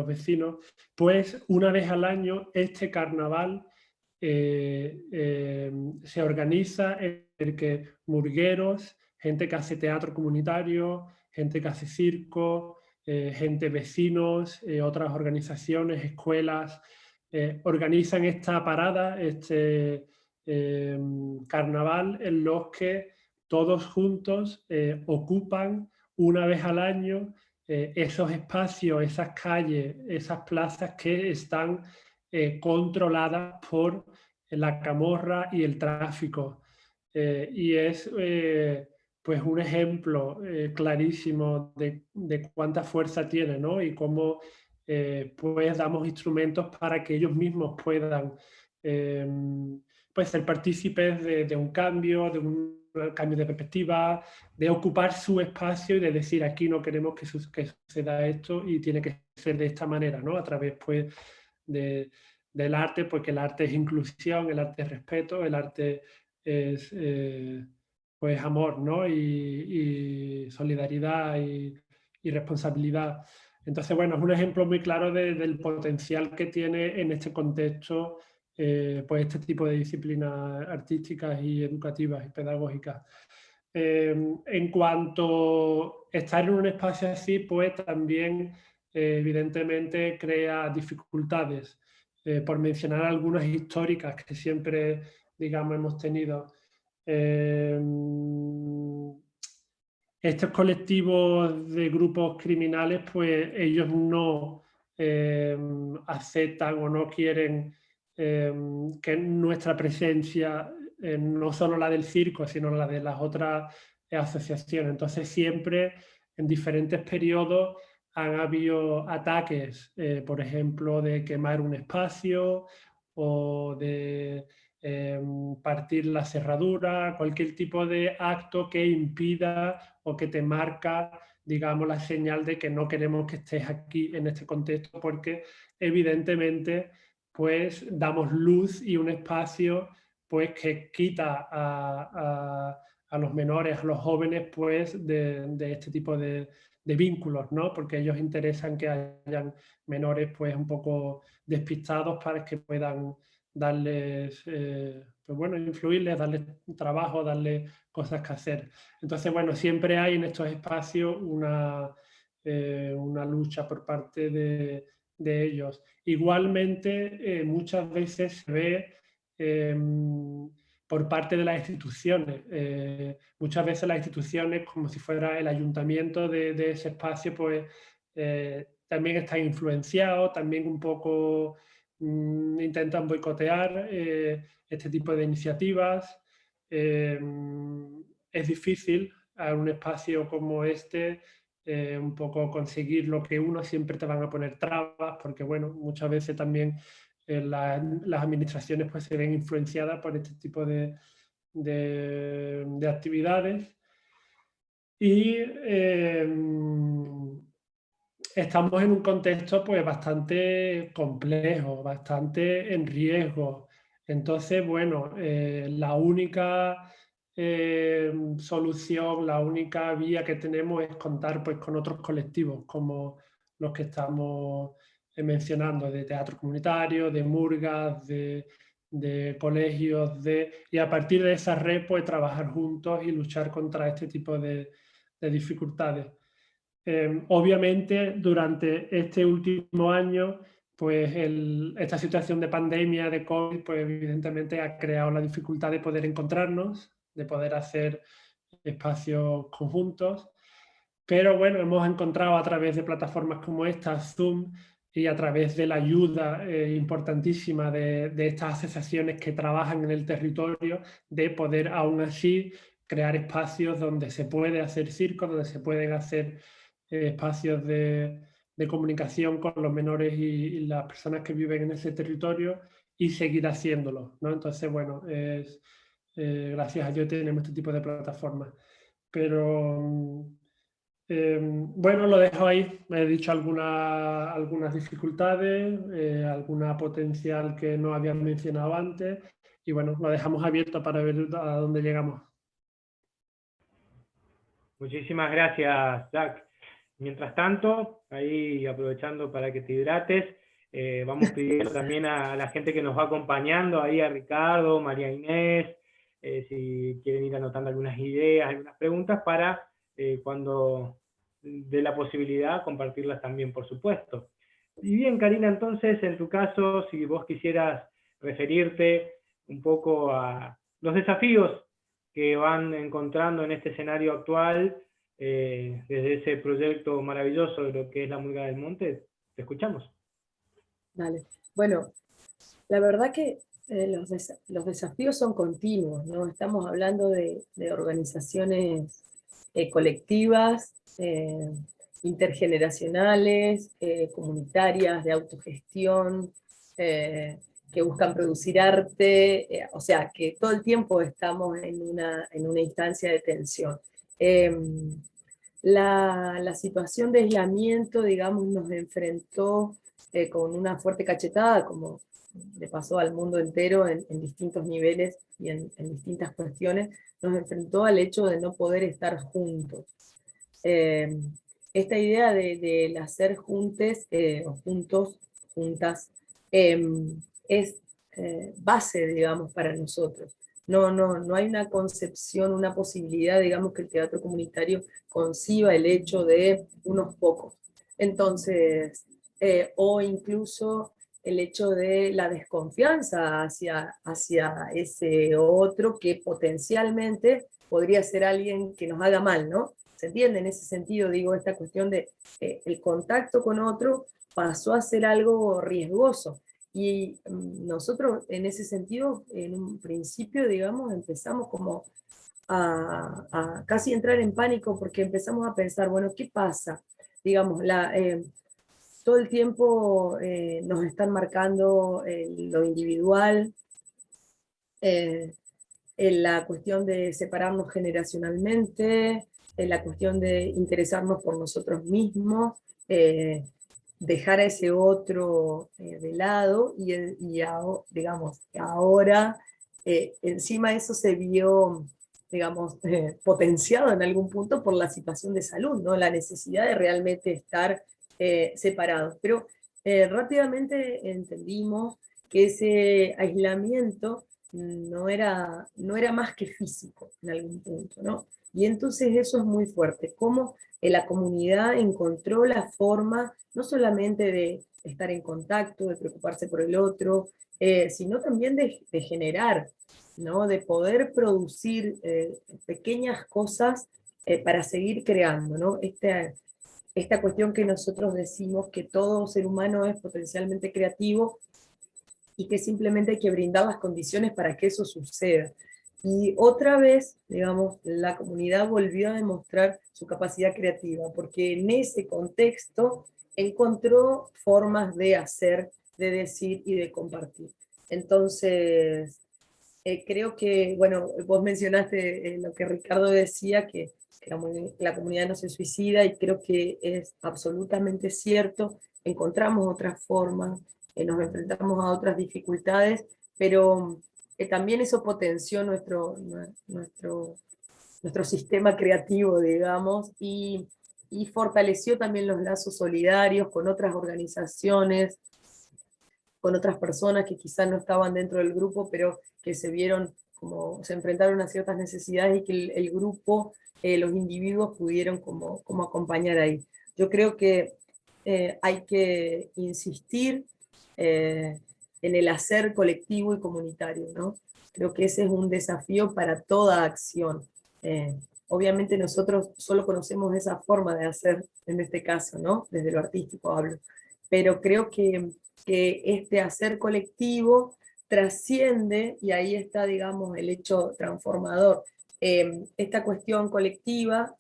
vecinos. Pues una vez al año este carnaval se organiza en el que murgueros, gente que hace teatro comunitario, gente que hace circo, gente, vecinos, otras organizaciones, escuelas, organizan esta parada, este carnaval en los que todos juntos ocupan una vez al año esos espacios, esas calles, esas plazas que están controladas por la camorra y el tráfico. Y es pues un ejemplo clarísimo de cuánta fuerza tiene, ¿no? Y cómo pues damos instrumentos para que ellos mismos puedan pues ser partícipes de un cambio, de un cambio de perspectiva, de ocupar su espacio y de decir aquí no queremos que suceda esto y tiene que ser de esta manera, ¿no? A través pues del arte, porque el arte es inclusión, el arte es respeto, el arte es pues amor, ¿no? Y solidaridad y responsabilidad. Entonces, bueno, es un ejemplo muy claro del potencial que tiene en este contexto pues este tipo de disciplinas artísticas y educativas y pedagógicas. En cuanto a estar en un espacio así, pues también evidentemente crea dificultades. Por mencionar algunas históricas que siempre, digamos, hemos tenido. Estos colectivos de grupos criminales, pues ellos no aceptan o no quieren que nuestra presencia, no solo la del circo, sino la de las otras asociaciones. Entonces siempre, en diferentes periodos, han habido ataques, por ejemplo, de quemar un espacio o de partir la cerradura, cualquier tipo de acto que impida o que te marca, digamos, la señal de que no queremos que estés aquí en este contexto, porque evidentemente pues damos luz y un espacio pues que quita a los menores, a los jóvenes, pues de este tipo de vínculos, ¿no? Porque ellos interesan que hayan menores pues un poco despistados para que puedan darles, pues bueno, influirles, darles trabajo, darles cosas que hacer. Entonces, bueno, siempre hay en estos espacios una lucha por parte de ellos. Igualmente, muchas veces se ve por parte de las instituciones. Muchas veces las instituciones, como si fuera el ayuntamiento de ese espacio, pues también están influenciados, también un poco intentan boicotear este tipo de iniciativas. Es difícil a un espacio como este un poco conseguir lo que uno, siempre te van a poner trabas, porque bueno, muchas veces también las administraciones pues se ven influenciadas por este tipo de actividades. Y estamos en un contexto pues bastante complejo, bastante en riesgo. Entonces, bueno, la única solución, la única vía que tenemos es contar pues con otros colectivos como los que estamos mencionando, de teatro comunitario, de murgas, de colegios, y a partir de esa red pues trabajar juntos y luchar contra este tipo de dificultades. Obviamente, durante este último año, pues esta situación de pandemia, de COVID, pues evidentemente ha creado la dificultad de poder encontrarnos, de poder hacer espacios conjuntos. Pero bueno, hemos encontrado a través de plataformas como esta, Zoom, y a través de la ayuda importantísima de estas asociaciones que trabajan en el territorio, de poder aún así crear espacios donde se puede hacer circo, donde se pueden hacer espacios de comunicación con los menores y las personas que viven en ese territorio, y seguir haciéndolo, ¿no? Entonces, bueno, gracias a Dios tenemos este tipo de plataformas. Pero bueno, lo dejo ahí. He dicho algunas dificultades, alguna potencial que no había mencionado antes, y bueno, lo dejamos abierto para ver a dónde llegamos. Muchísimas gracias, Jack. Mientras tanto, ahí aprovechando para que te hidrates, vamos pidiendo también a la gente que nos va acompañando, ahí a Ricardo, María Inés, si quieren ir anotando algunas ideas, algunas preguntas, para cuando dé la posibilidad compartirlas también, por supuesto. Y bien, Karina, entonces, en tu caso, si vos quisieras referirte un poco a los desafíos que van encontrando en este escenario actual, desde ese proyecto maravilloso de lo que es la Murga del Monte, te escuchamos. Vale. Bueno, la verdad que los desafíos son continuos, ¿no? Estamos hablando de organizaciones colectivas, intergeneracionales, comunitarias, de autogestión, que buscan producir arte, o sea, que todo el tiempo estamos en una instancia de tensión. La situación de aislamiento, digamos, nos enfrentó con una fuerte cachetada, como le pasó al mundo entero en distintos niveles y en distintas cuestiones, nos enfrentó al hecho de no poder estar juntos. Esta idea del hacer juntes o juntos, juntas, es base, digamos, para nosotros. No hay una concepción, una posibilidad, digamos, que el teatro comunitario conciba el hecho de unos pocos. Entonces, o incluso el hecho de la desconfianza hacia ese otro que potencialmente podría ser alguien que nos haga mal, ¿no? ¿Se entiende? En ese sentido, digo, esta cuestión de el contacto con otro pasó a ser algo riesgoso. Y nosotros, en ese sentido, en un principio, digamos, empezamos como a casi entrar en pánico, porque empezamos a pensar, bueno, ¿qué pasa? Digamos, todo el tiempo nos están marcando lo individual, en la cuestión de separarnos generacionalmente, en la cuestión de interesarnos por nosotros mismos, dejar a ese otro de lado, digamos, ahora encima eso se vio digamos, potenciado en algún punto por la situación de salud, ¿no? La necesidad de realmente estar separados. Pero rápidamente entendimos que ese aislamiento no era más que físico en algún punto, ¿no? Y entonces eso es muy fuerte, cómo la comunidad encontró la forma no solamente de estar en contacto, de preocuparse por el otro, sino también de generar, ¿no? De poder producir pequeñas cosas para seguir creando, ¿no? Esta cuestión que nosotros decimos que todo ser humano es potencialmente creativo y que simplemente hay que brindar las condiciones para que eso suceda. Y otra vez, digamos, la comunidad volvió a demostrar su capacidad creativa, porque en ese contexto encontró formas de hacer, de decir y de compartir. Entonces, creo que, bueno, vos mencionaste lo que Ricardo decía, que la comunidad no se suicida, y creo que es absolutamente cierto. Encontramos otras formas, nos enfrentamos a otras dificultades, pero también eso potenció nuestro sistema creativo, digamos, y fortaleció también los lazos solidarios con otras organizaciones, con otras personas que quizás no estaban dentro del grupo, pero que se vieron como, se enfrentaron a ciertas necesidades y que el grupo, los individuos pudieron como acompañar ahí. Yo creo que hay que insistir en el hacer colectivo y comunitario, ¿no? Creo que ese es un desafío para toda acción. Obviamente nosotros solo conocemos esa forma de hacer, en este caso, ¿no? Desde lo artístico hablo. Pero creo que este hacer colectivo trasciende, y ahí está, digamos, el hecho transformador. Esta cuestión colectiva,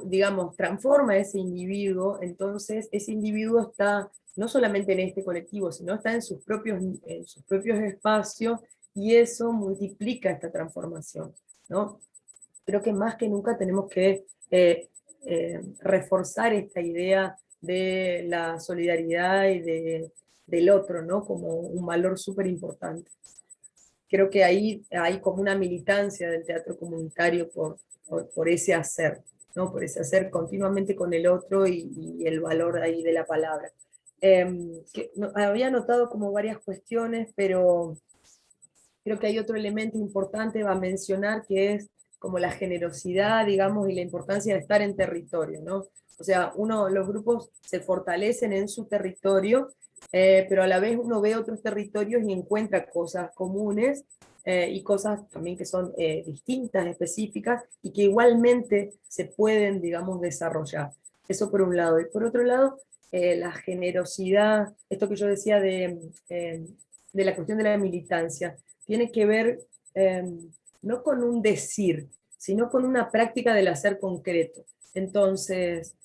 digamos, transforma a ese individuo, entonces ese individuo está no solamente en este colectivo, sino está en sus propios espacios, y eso multiplica esta transformación, ¿no? Creo que más que nunca tenemos que reforzar esta idea de la solidaridad y del otro, ¿no? Como un valor súper importante. Creo que ahí hay como una militancia del teatro comunitario por ese hacer, ¿no? Por ese hacer continuamente con el otro y el valor ahí de la palabra. Había notado como varias cuestiones, pero creo que hay otro elemento importante a mencionar, que es como la generosidad, digamos, y la importancia de estar en territorio, ¿no? O sea, los grupos se fortalecen en su territorio, pero a la vez uno ve otros territorios y encuentra cosas comunes y cosas también que son distintas, específicas, y que igualmente se pueden, digamos, desarrollar. Eso por un lado. Y por otro lado, la generosidad, esto que yo decía de la cuestión de la militancia, tiene que ver no con un decir, sino con una práctica del hacer concreto. Entonces,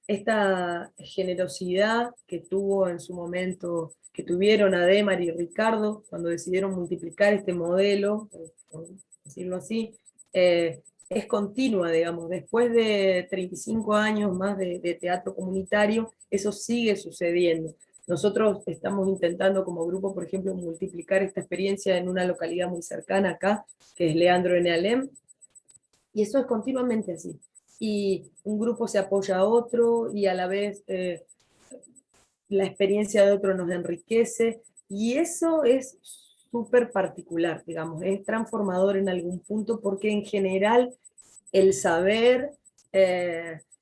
esta generosidad que tuvo en su momento, que tuvieron Ademar y Ricardo cuando decidieron multiplicar este modelo, por decirlo así, es continua, digamos. Después de 35 años más de teatro comunitario, eso sigue sucediendo. Nosotros estamos intentando como grupo, por ejemplo, multiplicar esta experiencia en una localidad muy cercana acá, que es Leandro N. Alem, y eso es continuamente así. Y un grupo se apoya a otro, y a la vez la experiencia de otro nos enriquece, y eso es súper particular, digamos, es transformador en algún punto, porque en general el saber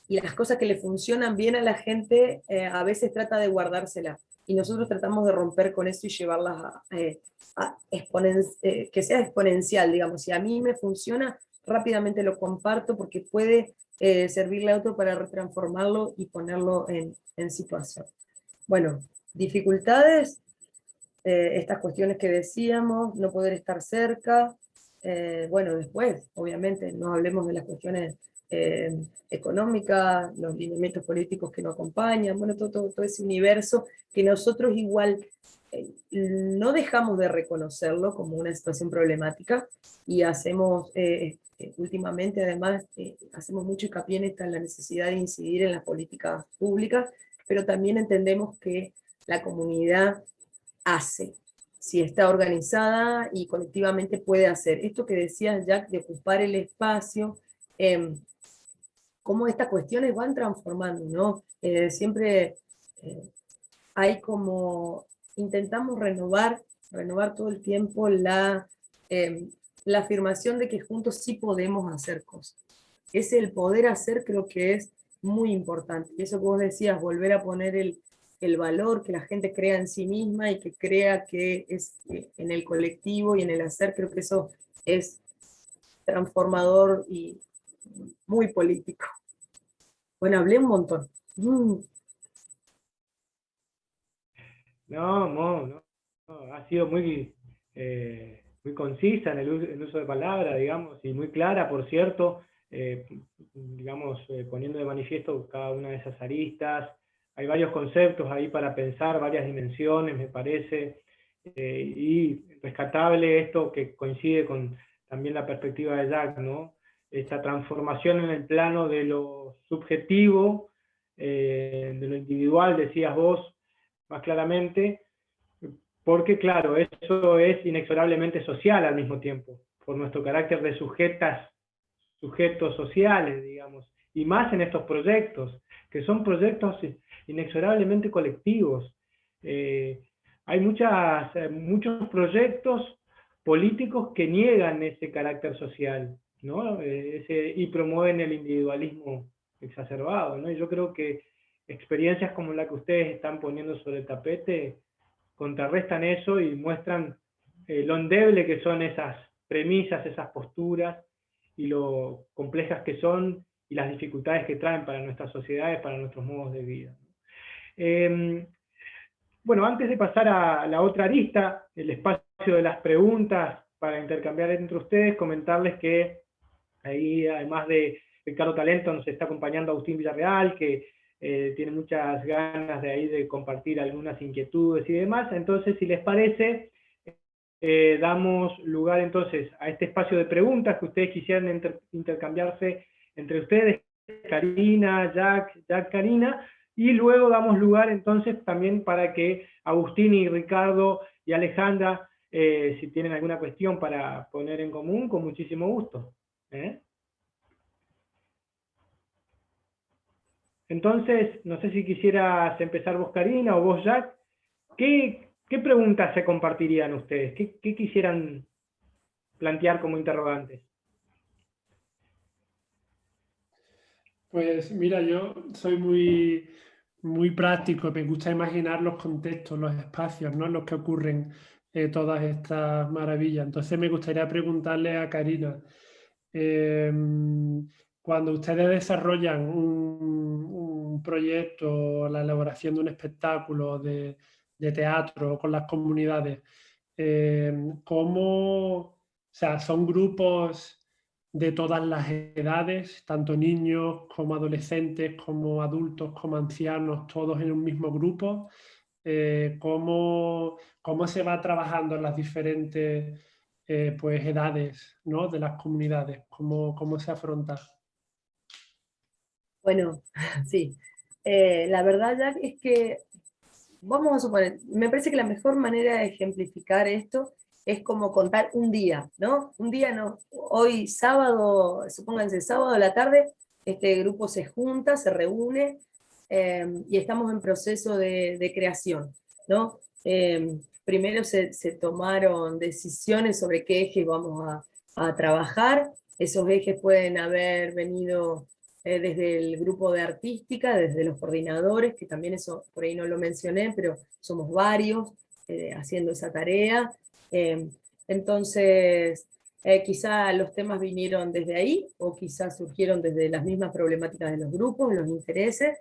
y las cosas que le funcionan bien a la gente a veces trata de guardársela, y nosotros tratamos de romper con eso y llevarlas que sea exponencial, digamos. Si a mí me funciona, rápidamente lo comparto, porque puede servirle a otro para retransformarlo y ponerlo en situación. Bueno, dificultades, estas cuestiones que decíamos, no poder estar cerca. Bueno, después, obviamente, no hablemos de las cuestiones económicas, los lineamientos políticos que nos acompañan, bueno, todo ese universo que nosotros igual no dejamos de reconocerlo como una situación problemática, y hacemos, últimamente además, hacemos mucho hincapié en la necesidad de incidir en las políticas públicas, pero también entendemos que la comunidad hace, si está organizada y colectivamente puede hacer. Esto que decías, Jack, de ocupar el espacio, cómo estas cuestiones van transformando, ¿no? Siempre hay como, intentamos renovar todo el tiempo la afirmación de que juntos sí podemos hacer cosas. Ese el poder hacer creo que es muy importante. Y eso que vos decías, volver a poner el valor, que la gente crea en sí misma y que crea que es en el colectivo y en el hacer, creo que eso es transformador y muy político. Bueno, hablé un montón. No, ha sido muy concisa en el uso de palabras, digamos, y muy clara, por cierto, digamos, poniendo de manifiesto cada una de esas aristas. Hay varios conceptos ahí para pensar, varias dimensiones, me parece, y rescatable esto que coincide con también la perspectiva de Jack, ¿no? Esta transformación en el plano de lo subjetivo, de lo individual, decías vos, más claramente, porque claro, eso es inexorablemente social al mismo tiempo, por nuestro carácter de sujetos sociales, digamos, y más en estos proyectos, que son proyectos inexorablemente colectivos. Hay muchos proyectos políticos que niegan ese carácter social, ¿no? Y promueven el individualismo exacerbado, ¿no? Y yo creo que experiencias como la que ustedes están poniendo sobre el tapete contrarrestan eso y muestran lo endeble que son esas premisas, esas posturas, y lo complejas que son, y las dificultades que traen para nuestras sociedades, para nuestros modos de vida. Bueno, antes de pasar a la otra arista, el espacio de las preguntas para intercambiar entre ustedes, comentarles que ahí, además de Ricardo Talento, nos está acompañando Agustín Villarreal, que tiene muchas ganas de ahí de compartir algunas inquietudes y demás. Entonces, si les parece, damos lugar entonces a este espacio de preguntas que ustedes quisieran intercambiarse entre ustedes, Karina, Jack, Karina, y luego damos lugar entonces también para que Agustín y Ricardo y Alejandra, si tienen alguna cuestión para poner en común, con muchísimo gusto. Entonces, no sé si quisieras empezar vos, Karina, o vos, Jack. ¿Qué preguntas se compartirían ustedes? ¿Qué quisieran plantear como interrogantes? Pues mira, yo soy muy práctico, me gusta imaginar los contextos, los espacios, ¿no?, en los que ocurren todas estas maravillas. Entonces me gustaría preguntarle a Karina, cuando ustedes desarrollan un proyecto, la elaboración de un espectáculo de teatro con las comunidades, ¿cómo, o sea, son grupos de todas las edades, tanto niños como adolescentes, como adultos, como ancianos, todos en un mismo grupo? ¿Cómo se va trabajando en las diferentes pues, edades, ¿no?, de las comunidades? ¿Cómo se afronta? Bueno, sí. La verdad, Jack, es que vamos a suponer, me parece que la mejor manera de ejemplificar esto es como contar un día, ¿no? Un día no, hoy sábado, supónganse sábado a la tarde, este grupo se junta, se reúne y estamos en proceso de creación, ¿no? Primero se tomaron decisiones sobre qué ejes vamos a trabajar, esos ejes pueden haber venido desde el grupo de artística, desde los coordinadores, que también eso por ahí no lo mencioné, pero somos varios haciendo esa tarea. Entonces, quizá los temas vinieron desde ahí, o quizá surgieron desde las mismas problemáticas de los grupos, los intereses,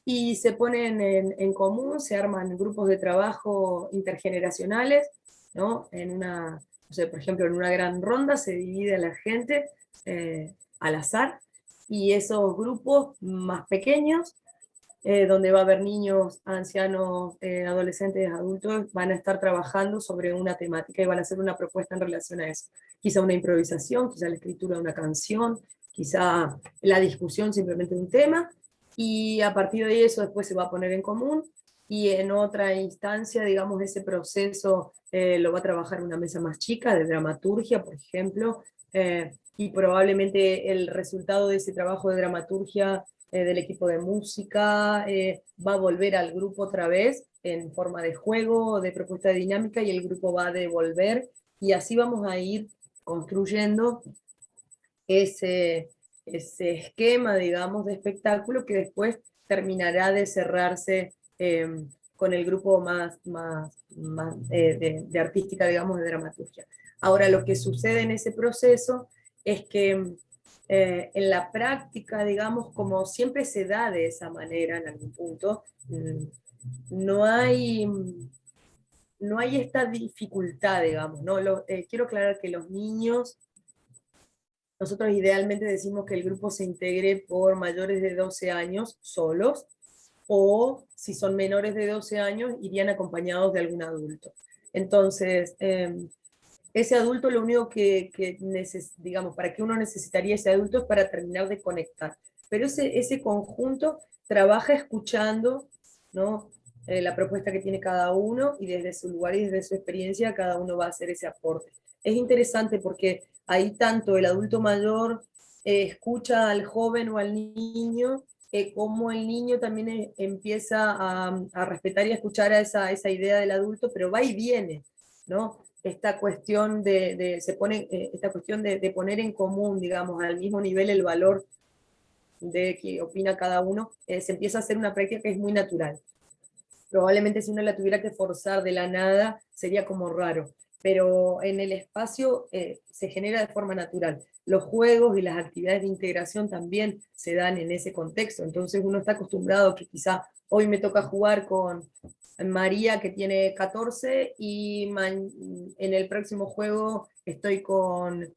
y se ponen en común, se arman grupos de trabajo intergeneracionales, ¿no? No sé, por ejemplo, en una gran ronda se divide la gente al azar, y esos grupos más pequeños, donde va a haber niños, ancianos, adolescentes, adultos, van a estar trabajando sobre una temática y van a hacer una propuesta en relación a eso. Quizá una improvisación, quizá la escritura de una canción, quizá la discusión simplemente de un tema, y a partir de eso después se va a poner en común, y en otra instancia, digamos, ese proceso lo va a trabajar una mesa más chica de dramaturgia, por ejemplo, y probablemente el resultado de ese trabajo de dramaturgia del equipo de música va a volver al grupo otra vez en forma de juego, de propuesta dinámica, y el grupo va a devolver, y así vamos a ir construyendo ese esquema, digamos, de espectáculo que después terminará de cerrarse con el grupo de artística, digamos, de dramaturgia. Ahora, lo que sucede en ese proceso es que en la práctica, digamos, como siempre se da de esa manera en algún punto, no hay, no hay esta dificultad, digamos, ¿no? Quiero aclarar que los niños, nosotros idealmente decimos que el grupo se integre por mayores de 12 años solos, o si son menores de 12 años, irían acompañados de algún adulto. Entonces, ese adulto lo único digamos, para que uno necesitaría ese adulto es para terminar de conectar. Pero ese conjunto trabaja escuchando, ¿no? La propuesta que tiene cada uno, y desde su lugar y desde su experiencia cada uno va a hacer ese aporte. Es interesante porque ahí tanto el adulto mayor escucha al joven o al niño, como el niño también empieza a respetar y a escuchar a esa idea del adulto, pero va y viene, ¿no? Esta cuestión esta cuestión de poner en común, digamos, al mismo nivel el valor de que opina cada uno, se empieza a hacer una práctica que es muy natural. Probablemente si uno la tuviera que forzar de la nada, sería como raro, pero en el espacio se genera de forma natural. Los juegos y las actividades de integración también se dan en ese contexto, entonces uno está acostumbrado que quizá hoy me toca jugar con María, que tiene 14, y en el próximo juego estoy con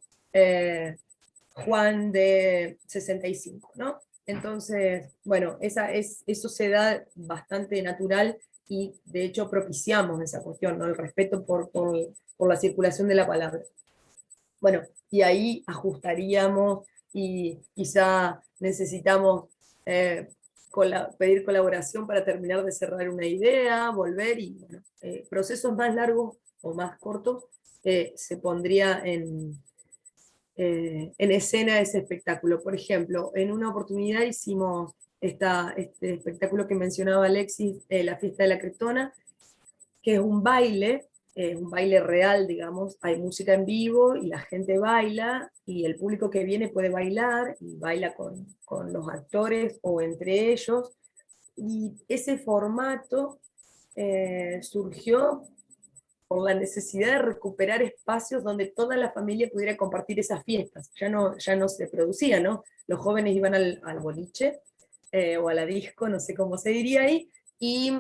Juan de 65, ¿no? Entonces, bueno, eso se da bastante natural, y de hecho propiciamos esa cuestión, ¿no? El respeto por la circulación de la palabra. Bueno, y ahí ajustaríamos, y quizá necesitamos pedir colaboración para terminar de cerrar una idea, volver, y bueno, procesos más largos o más cortos se pondría en escena ese espectáculo. Por ejemplo, en una oportunidad hicimos este espectáculo que mencionaba Alexis, La Fiesta de la Cretona, que es un baile real, digamos, hay música en vivo y la gente baila, y el público que viene puede bailar, y baila con los actores o entre ellos, y ese formato surgió por la necesidad de recuperar espacios donde toda la familia pudiera compartir esas fiestas. Ya no se producía, ¿no? Los jóvenes iban al boliche o a la disco, no sé cómo se diría ahí, y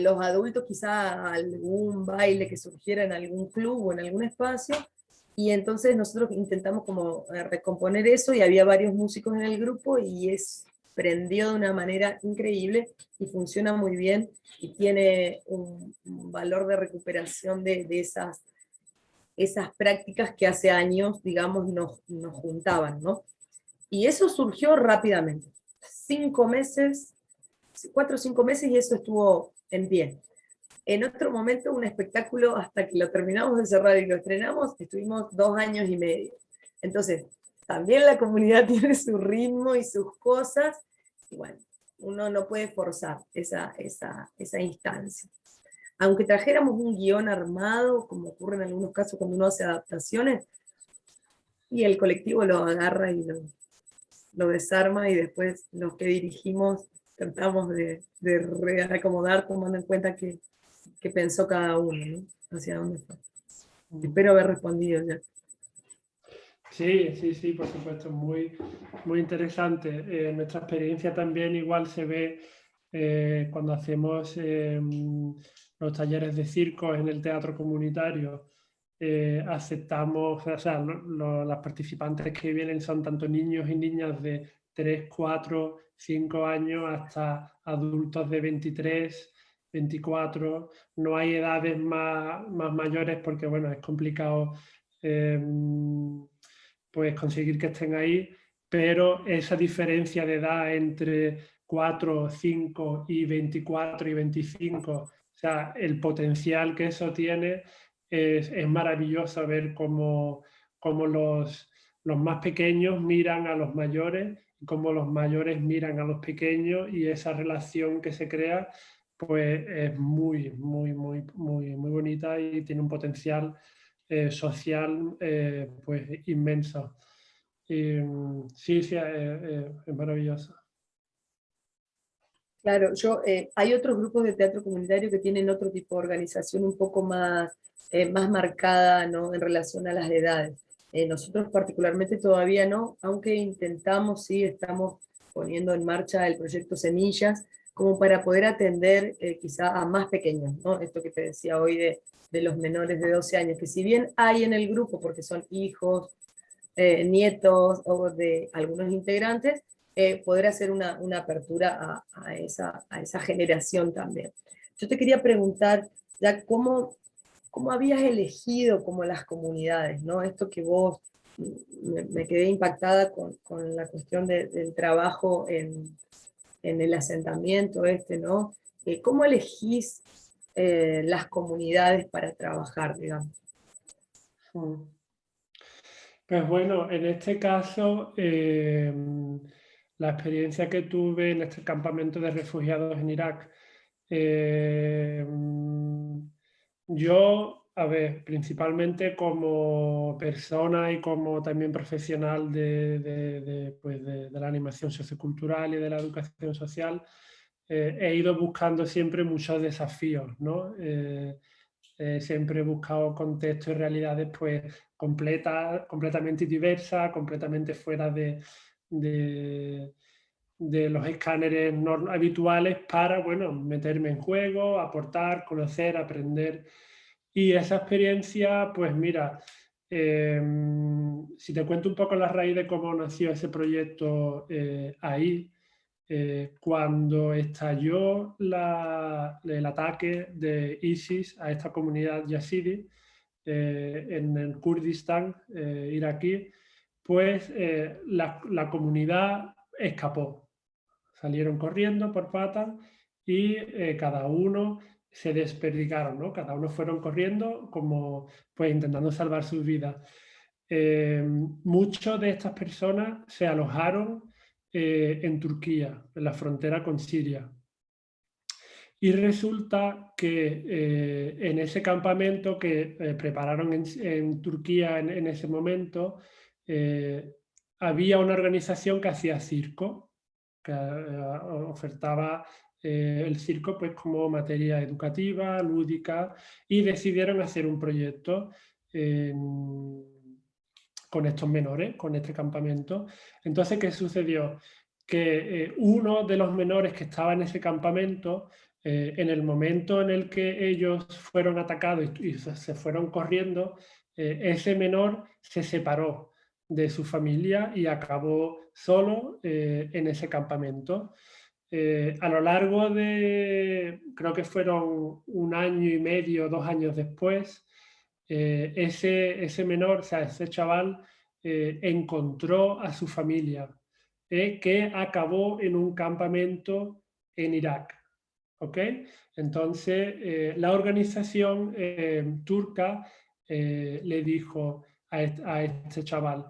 los adultos quizá algún baile que surgiera en algún club o en algún espacio, y entonces nosotros intentamos como recomponer eso, y había varios músicos en el grupo, y prendió de una manera increíble, y funciona muy bien, y tiene un valor de recuperación de esas prácticas que hace años, digamos, nos juntaban, ¿no? Y eso surgió rápidamente. 5 meses, 4 o 5 meses, y eso estuvo en pie. En otro momento, un espectáculo, hasta que lo terminamos de cerrar y lo estrenamos, estuvimos 2 años y medio. Entonces, también la comunidad tiene su ritmo y sus cosas, y bueno, uno no puede forzar esa instancia. Aunque trajéramos un guión armado, como ocurre en algunos casos cuando uno hace adaptaciones, y el colectivo lo agarra y lo desarma, y después los que dirigimos tratamos de reacomodar tomando en cuenta que pensó cada uno, ¿no? Hacia dónde fue. Espero haber respondido ya. Sí, por supuesto, muy, muy interesante. Nuestra experiencia también igual se ve cuando hacemos los talleres de circo en el teatro comunitario. Aceptamos, o sea, las participantes que vienen son tanto niños y niñas de 3, 4, 5 años hasta adultos de 23, 24. No hay edades más mayores porque, bueno, es complicado pues conseguir que estén ahí, pero esa diferencia de edad entre 4, 5 y 24 y 25. O sea, el potencial que eso tiene es maravilloso ver cómo los más pequeños miran a los mayores y cómo los mayores miran a los pequeños, y esa relación que se crea pues es muy, muy, muy, muy, muy bonita y tiene un potencial social pues inmenso. Y, sí, sí, es maravilloso. Claro, hay otros grupos de teatro comunitario que tienen otro tipo de organización un poco más, más marcada, ¿no?, en relación a las edades. Nosotros particularmente todavía no, aunque intentamos, sí, estamos poniendo en marcha el proyecto Semillas, como para poder atender quizá a más pequeños, ¿no? Esto que te decía hoy de los menores de 12 años, que si bien hay en el grupo, porque son hijos, nietos o de algunos integrantes, poder hacer una apertura a esa generación también. Yo te quería preguntar, ya, ¿cómo habías elegido como las comunidades, ¿no? Esto que vos, me quedé impactada con la cuestión del trabajo en el asentamiento ¿no? ¿Cómo elegís las comunidades para trabajar, digamos? Pues bueno, en este caso, la experiencia que tuve en este campamento de refugiados en Irak, yo, a ver, principalmente como persona y como también profesional pues de la animación sociocultural y de la educación social, he ido buscando siempre muchos desafíos, ¿no? Siempre he buscado contextos y realidades pues completamente diversas, completamente fuera de los escáneres habituales para, bueno, meterme en juego, aportar, conocer, aprender. Y esa experiencia, pues mira, si te cuento un poco la raíz de cómo nació ese proyecto ahí, cuando estalló el ataque de ISIS a esta comunidad yazidi en el Kurdistán iraquí, pues la comunidad escapó. Salieron corriendo por patas y cada uno se desperdigaron, ¿no? Cada uno fueron corriendo como pues intentando salvar sus vidas. Muchas de estas personas se alojaron en Turquía, en la frontera con Siria. Y resulta que en ese campamento que prepararon en Turquía en ese momento, había una organización que hacía circo, que ofertaba el circo pues, como materia educativa, lúdica, y decidieron hacer un proyecto con estos menores, con este campamento. Entonces, ¿qué sucedió? Que uno de los menores que estaba en ese campamento, en el momento en el que ellos fueron atacados y se fueron corriendo, ese menor se separó de su familia y acabó solo en ese campamento. A lo largo de, creo que fueron 1 año y medio, 2 años después, ese menor, o sea, ese chaval, encontró a su familia, que acabó en un campamento en Irak. ¿Ok? Entonces, la organización turca le dijo a este chaval,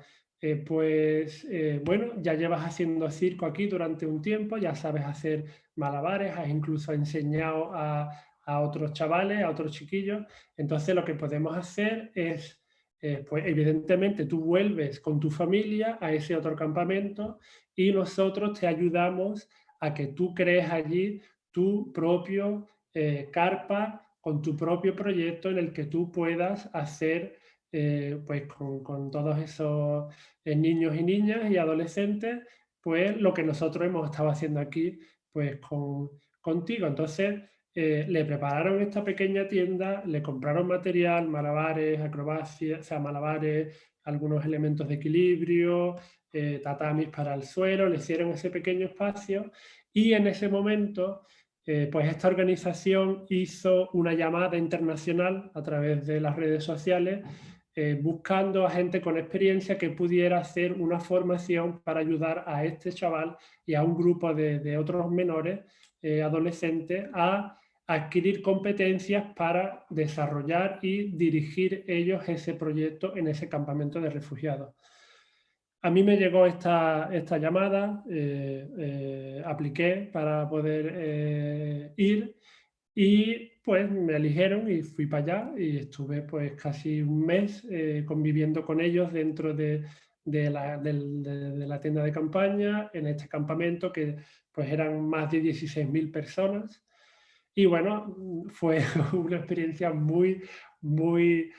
pues bueno, ya llevas haciendo circo aquí durante un tiempo, ya sabes hacer malabares, has incluso enseñado a otros chavales, a otros chiquillos, entonces lo que podemos hacer es, pues evidentemente tú vuelves con tu familia a ese otro campamento y nosotros te ayudamos a que tú crees allí tu propio carpa con tu propio proyecto en el que tú puedas hacer pues con todos esos niños y niñas y adolescentes pues lo que nosotros hemos estado haciendo aquí pues contigo. Entonces le prepararon esta pequeña tienda, le compraron material, malabares, acrobacias, o sea, malabares, algunos elementos de equilibrio, tatamis para el suelo, le hicieron ese pequeño espacio y en ese momento pues esta organización hizo una llamada internacional a través de las redes sociales buscando a gente con experiencia que pudiera hacer una formación para ayudar a este chaval y a un grupo de otros menores, adolescentes, a adquirir competencias para desarrollar y dirigir ellos ese proyecto en ese campamento de refugiados. A mí me llegó esta llamada, apliqué para poder ir y pues me eligieron y fui para allá y estuve pues casi un mes conviviendo con ellos dentro de la tienda de campaña, en este campamento que pues eran más de 16.000 personas. Y bueno, fue una experiencia muy, muy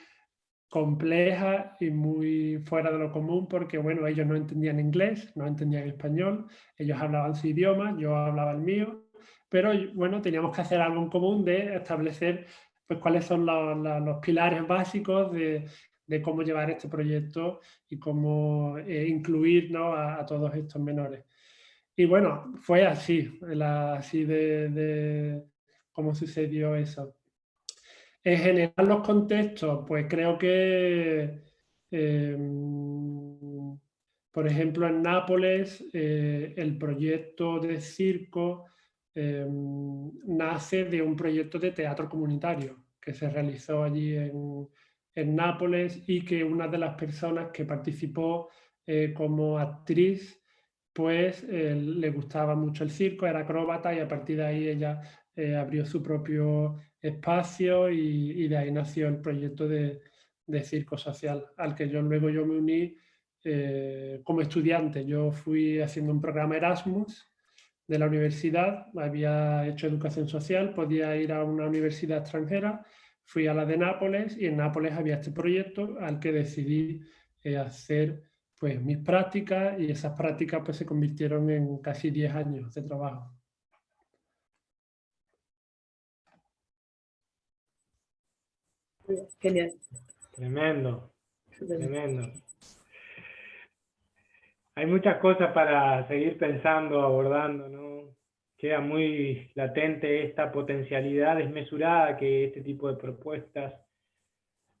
compleja y muy fuera de lo común porque, bueno, ellos no entendían inglés, no entendían español, ellos hablaban su idioma, yo hablaba el mío, pero, bueno, teníamos que hacer algo en común de establecer pues, cuáles son los pilares básicos de cómo llevar este proyecto y cómo incluir, ¿no?, a todos estos menores. Y bueno, fue así, así de cómo sucedió eso. En general, los contextos, pues creo que, por ejemplo, en Nápoles, el proyecto de circo nace de un proyecto de teatro comunitario que se realizó allí en Nápoles y que una de las personas que participó como actriz, pues le gustaba mucho el circo, era acróbata y a partir de ahí ella abrió su propio espacio y de ahí nació el proyecto de circo social, al que luego yo me uní como estudiante. Yo fui haciendo un programa Erasmus de la universidad, había hecho educación social, podía ir a una universidad extranjera, fui a la de Nápoles y en Nápoles había este proyecto al que decidí hacer pues mis prácticas y esas prácticas pues se convirtieron en casi 10 años de trabajo. Genial. Tremendo, tremendo. Hay muchas cosas para seguir pensando, abordando, ¿no? Queda muy latente esta potencialidad desmesurada que este tipo de propuestas,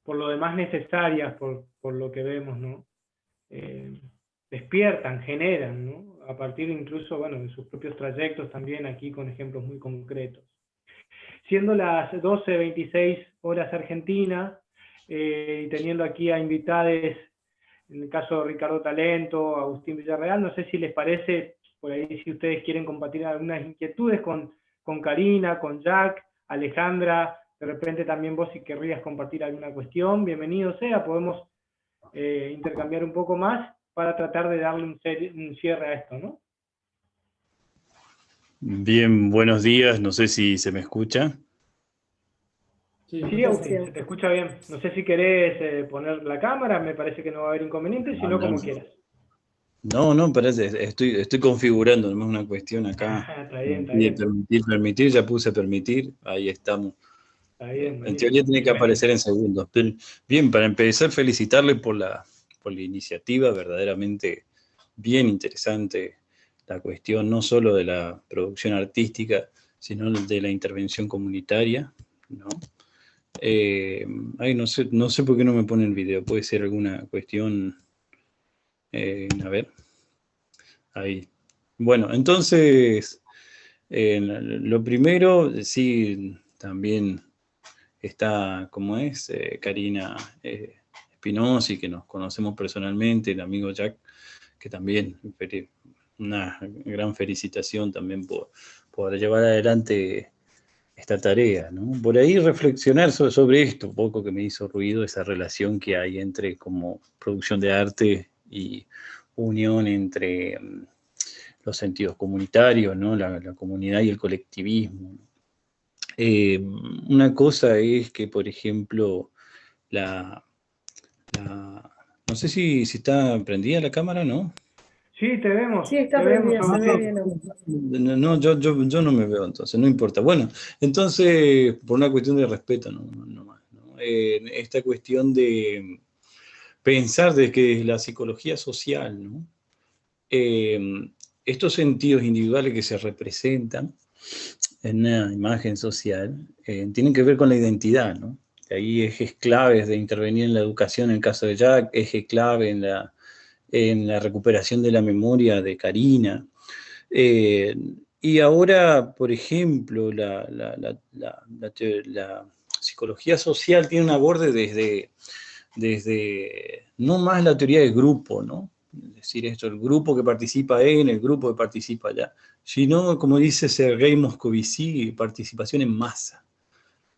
por lo demás necesarias, por lo que vemos, ¿no? Despiertan, generan, ¿no? A partir incluso, bueno, de sus propios trayectos también, aquí con ejemplos muy concretos. Siendo las 12:26 horas Argentina, y teniendo aquí a invitades, en el caso de Ricardo Talento, Agustín Villarreal, no sé si les parece, por ahí si ustedes quieren compartir algunas inquietudes con Karina, con Jack, Alejandra, de repente también vos si querrías compartir alguna cuestión, bienvenido sea, podemos intercambiar un poco más para tratar de darle un cierre a esto, ¿no? Bien, buenos días, no sé si se me escucha. Sí, Agustín, se te escucha bien. No sé si querés poner la cámara, me parece que no va a haber inconveniente, si no, como quieras. No, parece, estoy configurando, no es una cuestión acá. Está bien, está bien. Permitir, ya puse permitir, ahí estamos. Está bien, en teoría tiene que aparecer en segundos. Pero, bien, para empezar, felicitarle por la iniciativa, verdaderamente bien interesante la cuestión, no solo de la producción artística, sino de la intervención comunitaria, ¿no? No sé por qué no me pone el video, puede ser alguna cuestión, a ver, ahí. Bueno, entonces, lo primero, sí, también está, como es, Karina Spinosi, que nos conocemos personalmente, el amigo Jack, que también, una gran felicitación también por llevar adelante esta tarea, ¿no? Por ahí reflexionar sobre esto, un poco que me hizo ruido, esa relación que hay entre como producción de arte y unión entre los sentidos comunitarios, ¿no? La comunidad y el colectivismo. Una cosa es que, por ejemplo, no sé si está prendida la cámara, ¿no? Sí, te vemos. Sí, está prendida, se ve bien. No, yo no me veo, entonces, no importa. Bueno, entonces, por una cuestión de respeto, no más, ¿no? Esta cuestión de pensar de que la psicología social, ¿no? Estos sentidos individuales que se representan en una imagen social tienen que ver con la identidad, ¿no? Hay ejes claves de intervenir en la educación en el caso de Jack, eje clave en la recuperación de la memoria de Karina. Y ahora, por ejemplo, la psicología social tiene un aborde desde no más la teoría de grupo, ¿no? Es decir, esto, el grupo que participa el grupo que participa allá, sino, como dice Sergei Moscovici, participación en masa,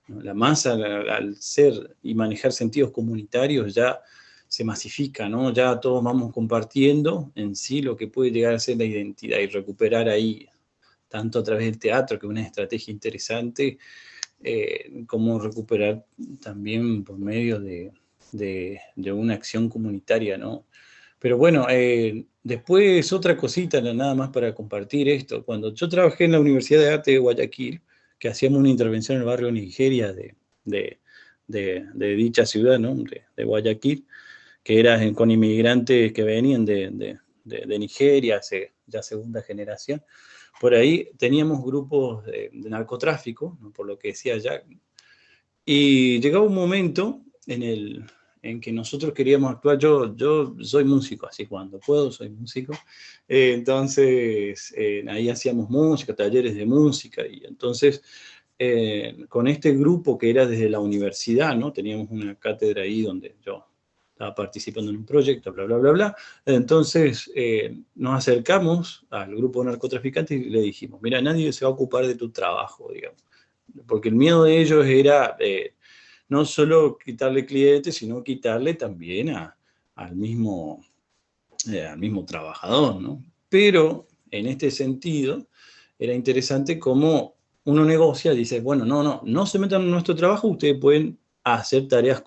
¿no? La masa, al ser y manejar sentidos comunitarios, ya se masifica, ¿no? Ya todos vamos compartiendo en sí lo que puede llegar a ser la identidad y recuperar ahí, tanto a través del teatro, que es una estrategia interesante, como recuperar también por medio de una acción comunitaria, ¿no? Pero bueno, después otra cosita nada más para compartir esto. Cuando yo trabajé en la Universidad de Arte de Guayaquil, que hacíamos una intervención en el barrio Nigeria de dicha ciudad, ¿no? De Guayaquil, que era con inmigrantes que venían de Nigeria, ya segunda generación. Por ahí teníamos grupos de narcotráfico, ¿no? Por lo que decía Jack. Y llegaba un momento en que nosotros queríamos actuar. Yo soy músico, así cuando puedo soy músico. Entonces, ahí hacíamos música, talleres de música. Y entonces, con este grupo que era desde la universidad, ¿no? Teníamos una cátedra ahí donde yo estaba participando en un proyecto, bla, bla, bla, bla. Entonces, nos acercamos al grupo de narcotraficantes y le dijimos, mira, nadie se va a ocupar de tu trabajo, digamos. Porque el miedo de ellos era no solo quitarle clientes, sino quitarle también al mismo trabajador, ¿no? Pero en este sentido era interesante cómo uno negocia, dice, bueno, no se metan en nuestro trabajo, ustedes pueden hacer tareas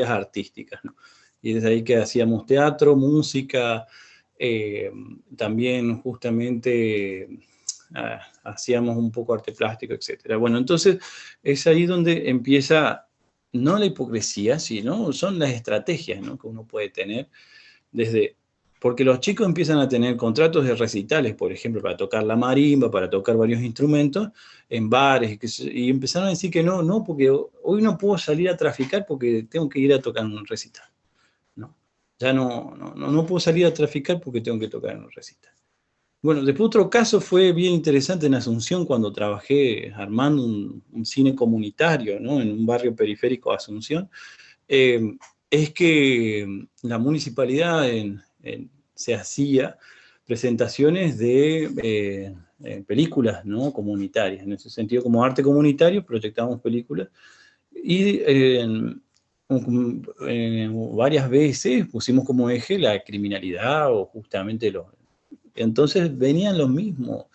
artísticas, ¿no? Y desde ahí que hacíamos teatro, música, también justamente hacíamos un poco arte plástico, etc. Bueno, entonces es ahí donde empieza no la hipocresía, sino son las estrategias, ¿no? Que uno puede tener porque los chicos empiezan a tener contratos de recitales, por ejemplo, para tocar la marimba, para tocar varios instrumentos, en bares, y empezaron a decir que no, porque hoy no puedo salir a traficar porque tengo que ir a tocar en un recital. ¿No? Ya no puedo salir a traficar porque tengo que tocar en un recital. Bueno, después otro caso fue bien interesante en Asunción, cuando trabajé armando un cine comunitario, ¿no? En un barrio periférico de Asunción. Es que la municipalidad se hacía presentaciones de películas, ¿no? Comunitarias. En ese sentido, como arte comunitario, proyectábamos películas. Y varias veces pusimos como eje la criminalidad o justamente Entonces venían los mismos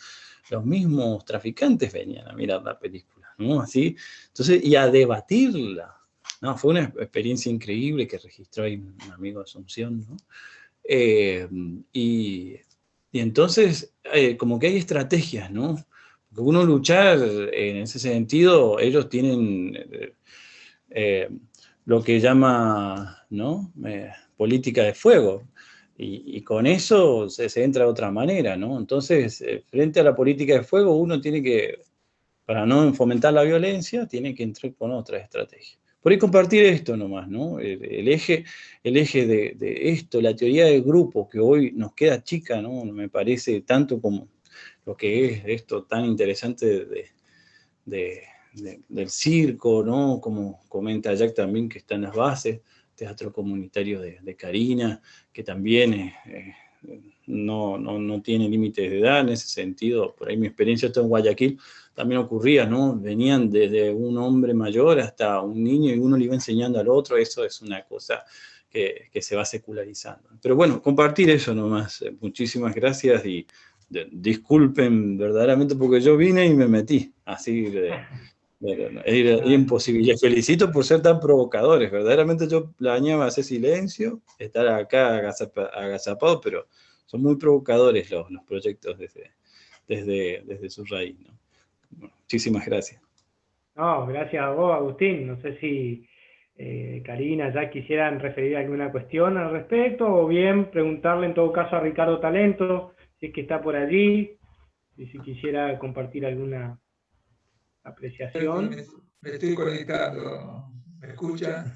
traficantes venían a mirar la película, ¿no? Así, entonces, y a debatirla. No, fue una experiencia increíble que registró ahí un amigo de Asunción, ¿no? Y entonces, como que hay estrategias, ¿no? Porque uno luchar en ese sentido, ellos tienen lo que llama, ¿no? Política de fuego. Y con eso se entra de otra manera, ¿no? Entonces, frente a la política de fuego, uno tiene que, para no fomentar la violencia, tiene que entrar con otra estrategia. Por ahí compartir esto nomás, ¿no? El eje de esto, la teoría del grupo, que hoy nos queda chica, ¿no? Me parece tanto como lo que es esto tan interesante del circo, ¿no? Como comenta Jack también, que está en las bases, teatro comunitario de Karina, que también no tiene límites de edad en ese sentido. Por ahí mi experiencia en Guayaquil también ocurría, ¿no? Venían desde un hombre mayor hasta un niño y uno le iba enseñando al otro. Eso es una cosa que se va secularizando. Pero bueno, compartir eso nomás. Muchísimas gracias y disculpen verdaderamente porque yo vine y me metí así era imposible. Les felicito por ser tan provocadores. Verdaderamente yo planeaba hacer silencio, estar acá agazapado, pero son muy provocadores los proyectos desde su raíz, ¿no? Bueno, muchísimas gracias. No, gracias a vos, Agustín. No sé si Karina, ya quisieran referir alguna cuestión al respecto, o bien preguntarle en todo caso a Ricardo Talento, si es que está por allí, y si quisiera compartir alguna apreciación. Me estoy conectando. escuchan?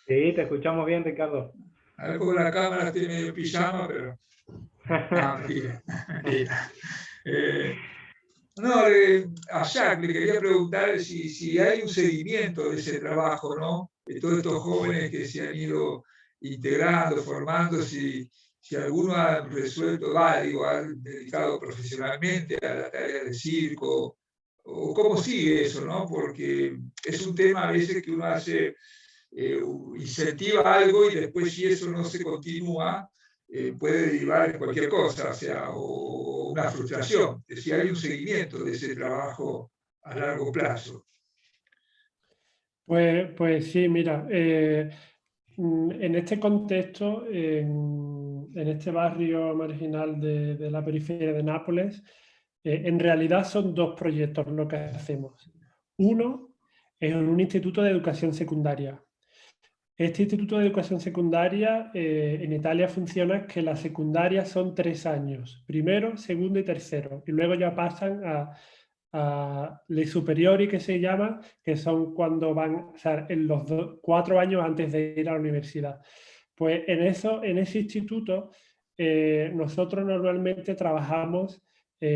Sí, te escuchamos bien, Ricardo. A ver, porque la cámara estoy medio pijama, pero... Ah, mentira, mentira. No, a Jack le quería preguntar si hay un seguimiento de ese trabajo, ¿no? De todos estos jóvenes que se han ido integrando, formando, si alguno ha resuelto, digo, ha dedicado profesionalmente a la tarea de circo, o cómo sigue eso, ¿no? Porque es un tema a veces que uno hace, incentiva algo y después si eso no se continúa, puede derivar en cualquier cosa, o sea, o una frustración. Si hay un seguimiento de ese trabajo a largo plazo. Pues sí, mira, en este contexto, en este barrio marginal de la periferia de Nápoles, en realidad son dos proyectos lo que hacemos. Uno es un instituto de educación secundaria. Este instituto de educación secundaria en Italia funciona que las secundarias son 3 años, primero, segundo y tercero, y luego ya pasan a le superiori, que se llama, que son cuando van, o sea, en los 4 años antes de ir a la universidad. Pues en ese instituto nosotros normalmente trabajamos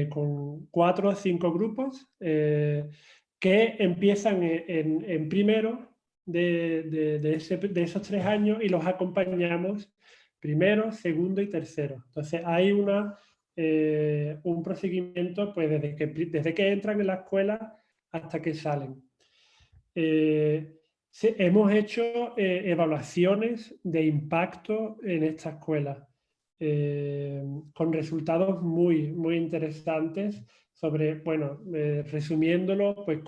con 4 o 5 grupos que empiezan en primero de esos 3 años y los acompañamos primero, segundo y tercero. Entonces hay un procedimiento pues, desde que entran en la escuela hasta que salen. Hemos hecho evaluaciones de impacto en esta escuela con resultados muy, muy interesantes sobre, bueno, resumiéndolo, pues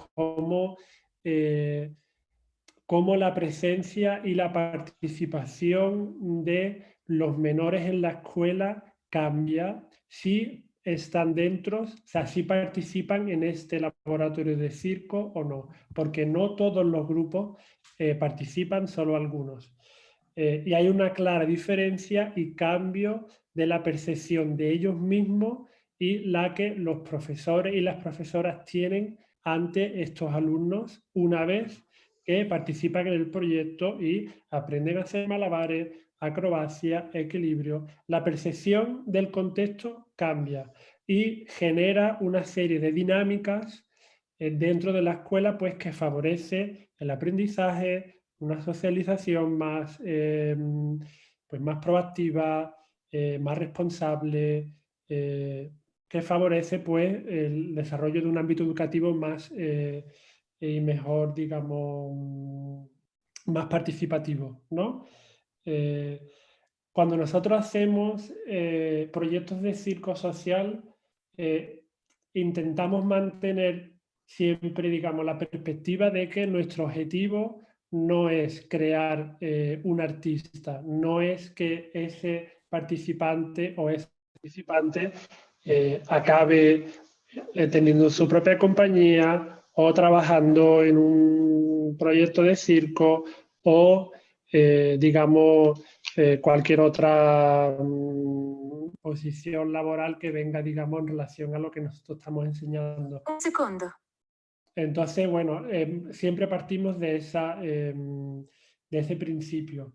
cómo la presencia y la participación de los menores en la escuela cambia si están dentro, o sea, si participan en este laboratorio de circo o no, porque no todos los grupos participan, solo algunos. Y hay una clara diferencia y cambio de la percepción de ellos mismos y la que los profesores y las profesoras tienen ante estos alumnos una vez que participan en el proyecto y aprenden a hacer malabares, acrobacia, equilibrio. La percepción del contexto cambia y genera una serie de dinámicas dentro de la escuela pues, que favorece el aprendizaje, una socialización pues más proactiva, más responsable, que favorece pues, el desarrollo de un ámbito educativo más y mejor, digamos, más participativo, ¿no? Cuando nosotros hacemos proyectos de circo social, intentamos mantener siempre, digamos, la perspectiva de que nuestro objetivo no es crear un artista, no es que ese participante o ese participante acabe teniendo su propia compañía o trabajando en un proyecto de circo o, digamos, cualquier otra posición laboral que venga, digamos, en relación a lo que nosotros estamos enseñando. Un segundo. Entonces, bueno, siempre partimos de ese principio.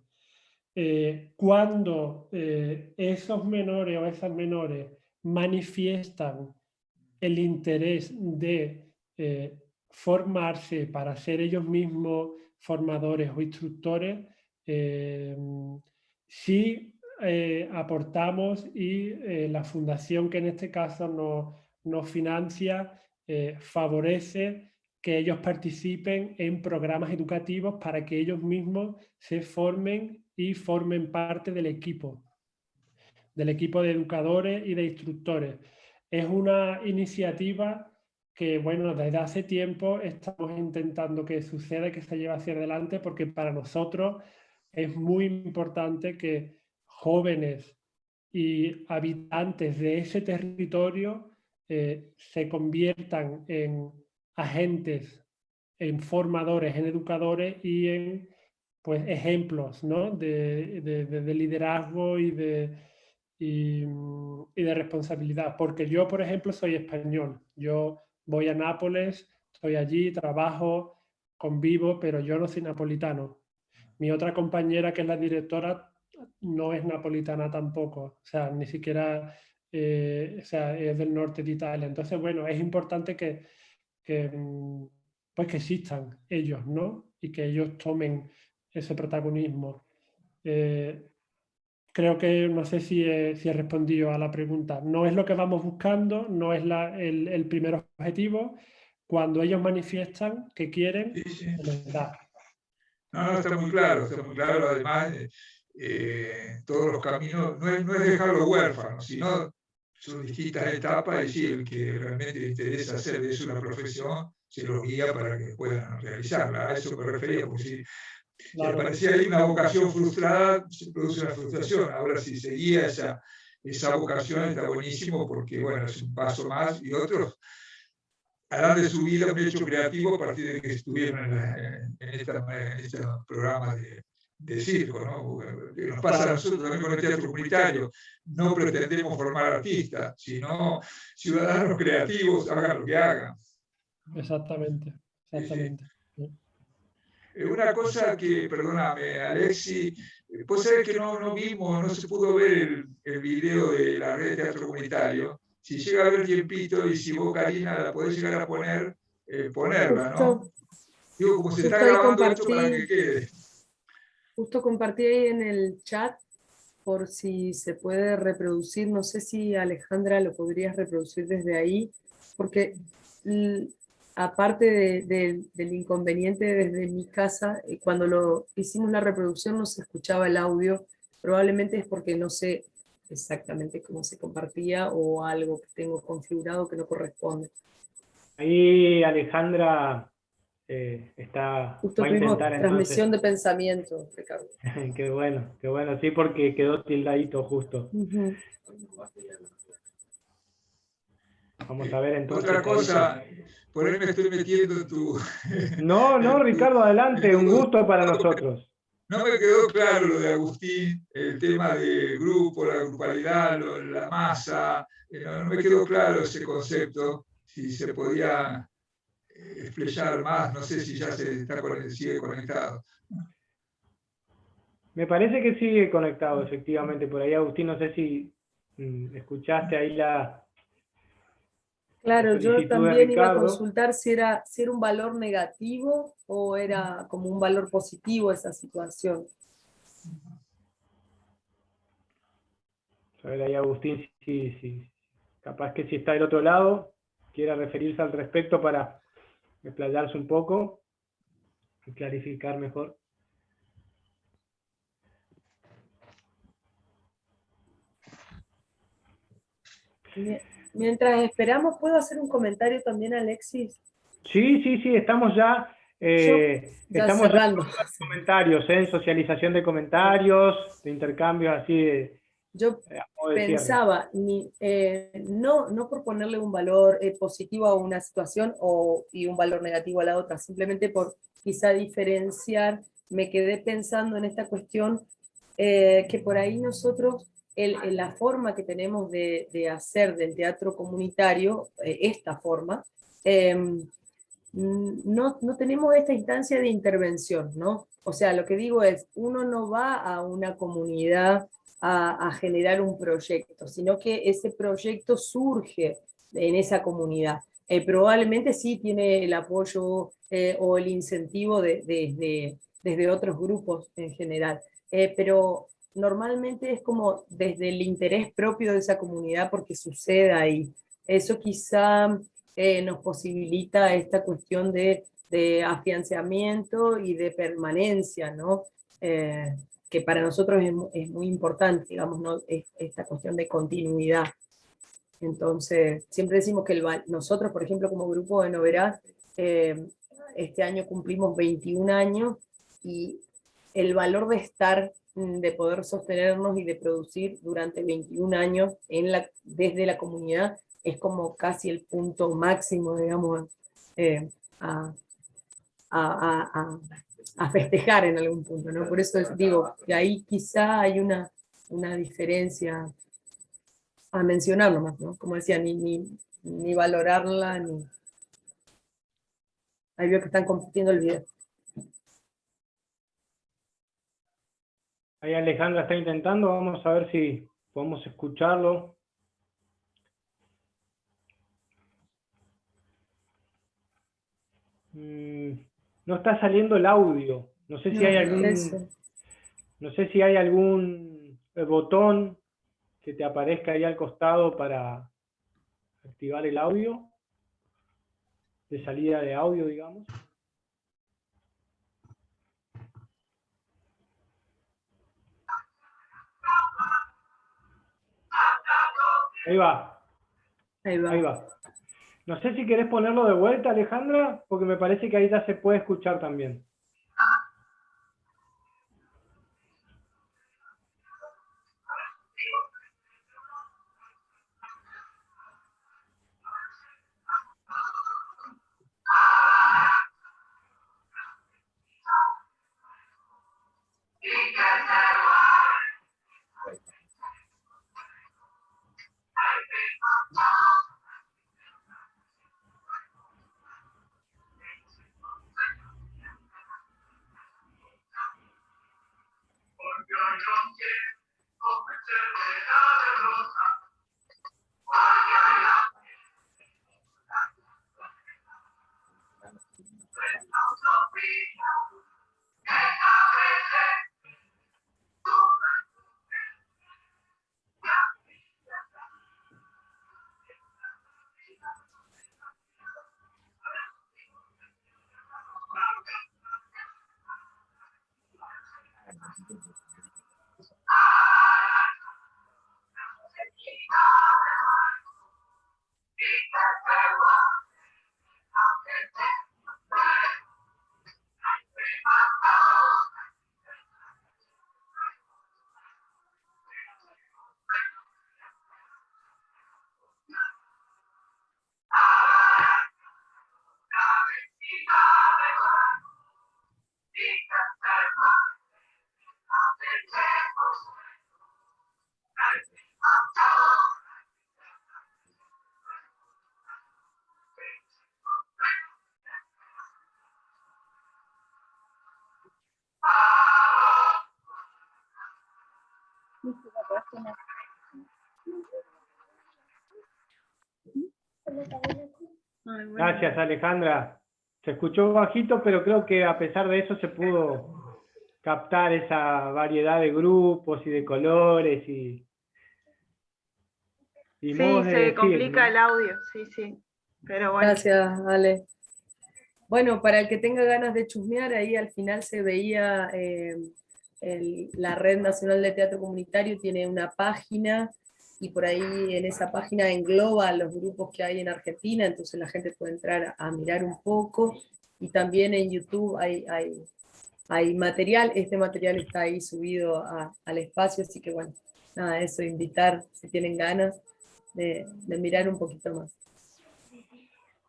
Cuando esos menores o esas menores manifiestan el interés de formarse para ser ellos mismos formadores o instructores, sí aportamos y la fundación que en este caso nos financia favorece que ellos participen en programas educativos para que ellos mismos se formen y formen parte del equipo de educadores y de instructores. Es una iniciativa que, bueno, desde hace tiempo estamos intentando que suceda, que se lleve hacia adelante, porque para nosotros es muy importante que jóvenes y habitantes de ese territorio se conviertan en agentes, en formadores, en educadores y en pues, ejemplos, ¿no? de liderazgo y de responsabilidad. Porque yo, por ejemplo, soy español. Yo voy a Nápoles, estoy allí, trabajo convivo, pero yo no soy napolitano. Mi otra compañera, que es la directora, no es napolitana tampoco, o sea, ni siquiera o sea, es del norte de Italia. Entonces, bueno, es importante pues que existan ellos, ¿no? Y que ellos tomen ese protagonismo. Creo que, no sé si he respondido a la pregunta. No es lo que vamos buscando, no es el primer objetivo. Cuando ellos manifiestan que quieren, Sí, sí. se les da. No, está muy claro, está muy claro. Además, todos los caminos, no es dejarlos huérfanos, sino son distintas etapas y sí, el que realmente le interesa hacer de eso una profesión, se los guía para que puedan realizarla. A eso me refería, porque si Claro, aparecía ahí una vocación frustrada, se produce una frustración. Ahora, si se guía esa vocación, está buenísimo, porque bueno, es un paso más, y otros harán de su vida un hecho creativo a partir de que estuvieron en este programa de circo, ¿no? Que nos pasa a nosotros también con el teatro comunitario. No pretendemos formar artistas, sino ciudadanos creativos, hagan lo que hagan. exactamente, exactamente. Sí. Una cosa que, perdóname, Alexi, vos sabés que no vimos, no se pudo ver el video de la red de teatro comunitario. Si llega a haber tiempito y si vos, Karina, la podés llegar a poner, ponerla, ¿no? Justo, Digo, como se está justo ahí grabando esto para que quede. justo compartí ahí en el chat por si se puede reproducir. No sé si Alejandra lo podrías reproducir desde ahí, porque aparte del inconveniente desde mi casa, cuando hicimos la reproducción no se escuchaba el audio, probablemente es porque no sé exactamente cómo se compartía o algo que tengo configurado que no corresponde. Ahí Alejandra Justo va a tuvimos intentar transmisión entonces. de pensamiento, Ricardo. Qué bueno, sí, porque quedó tildadito justo. Ujú. Vamos a ver entonces. Otra cosa, por ahí me estoy metiendo en tu... No, Ricardo, adelante, un en gusto para nosotros. No me quedó claro lo de Agustín, el tema del grupo, la grupalidad, la masa, no me quedó claro ese concepto, si se podía explayar más, no sé si ya sigue conectado. Me parece que sigue conectado, efectivamente, por ahí, Agustín, no sé si escuchaste ahí la Claro, yo solicitud de también iba a Ricardo. consultar si era un valor negativo o era como un valor positivo esa situación. A ver ahí, Agustín, si capaz que si está del otro lado, quiera referirse al respecto para explayarse un poco y clarificar mejor. Mientras esperamos, ¿puedo hacer un comentario también, Alexis? Sí, estamos ya, Ya cerrando. En comentarios, en socialización de comentarios, de intercambios así de... Yo pensaba, no por ponerle un valor positivo a una situación y un valor negativo a la otra, simplemente por quizá diferenciar, me quedé pensando en esta cuestión que por ahí nosotros, la forma que tenemos de hacer del teatro comunitario, esta forma, no tenemos esta instancia de intervención, ¿no? O sea, lo que digo es, uno no va a una comunidad a generar un proyecto, sino que ese proyecto surge en esa comunidad. Probablemente sí tiene el apoyo o el incentivo desde otros grupos en general, pero normalmente es como desde el interés propio de esa comunidad porque sucede ahí. Eso quizá nos posibilita esta cuestión de afianzamiento y de permanencia, ¿no? Que para nosotros es muy importante, digamos, ¿no? Esta cuestión de continuidad. Entonces, siempre decimos que nosotros, por ejemplo, como grupo de Noverá, este año cumplimos 21 años y el valor de estar, de poder sostenernos y de producir durante 21 años desde la comunidad es como casi el punto máximo, digamos, a, a festejar en algún punto, ¿no? Por eso digo que ahí quizá hay una diferencia a mencionar nomás, ¿no? Como decía, ni valorarla, ni... Ahí veo que están compartiendo el video. Ahí Alejandra está intentando, vamos a ver si podemos escucharlo. No está saliendo el audio. No sé si hay algún botón que te aparezca ahí al costado para activar el audio, de salida de audio, digamos. Ahí va. Ahí va. Ahí va. No sé si querés ponerlo de vuelta, Alejandra, porque me parece que ahí ya se puede escuchar también. Gracias, Alejandra. Se escuchó bajito, pero creo que a pesar de eso se pudo captar esa variedad de grupos y de colores y modos de se decir, complica, ¿no? el audio, sí. Pero bueno. Gracias, Ale. Bueno, para el que tenga ganas de chusmear, ahí al final se veía la Red Nacional de Teatro Comunitario tiene una página, y por ahí en esa página engloba los grupos que hay en Argentina, entonces la gente puede entrar a mirar un poco, y también en YouTube hay material, este material está ahí subido al espacio, así que bueno, nada, eso, invitar si tienen ganas de mirar un poquito más.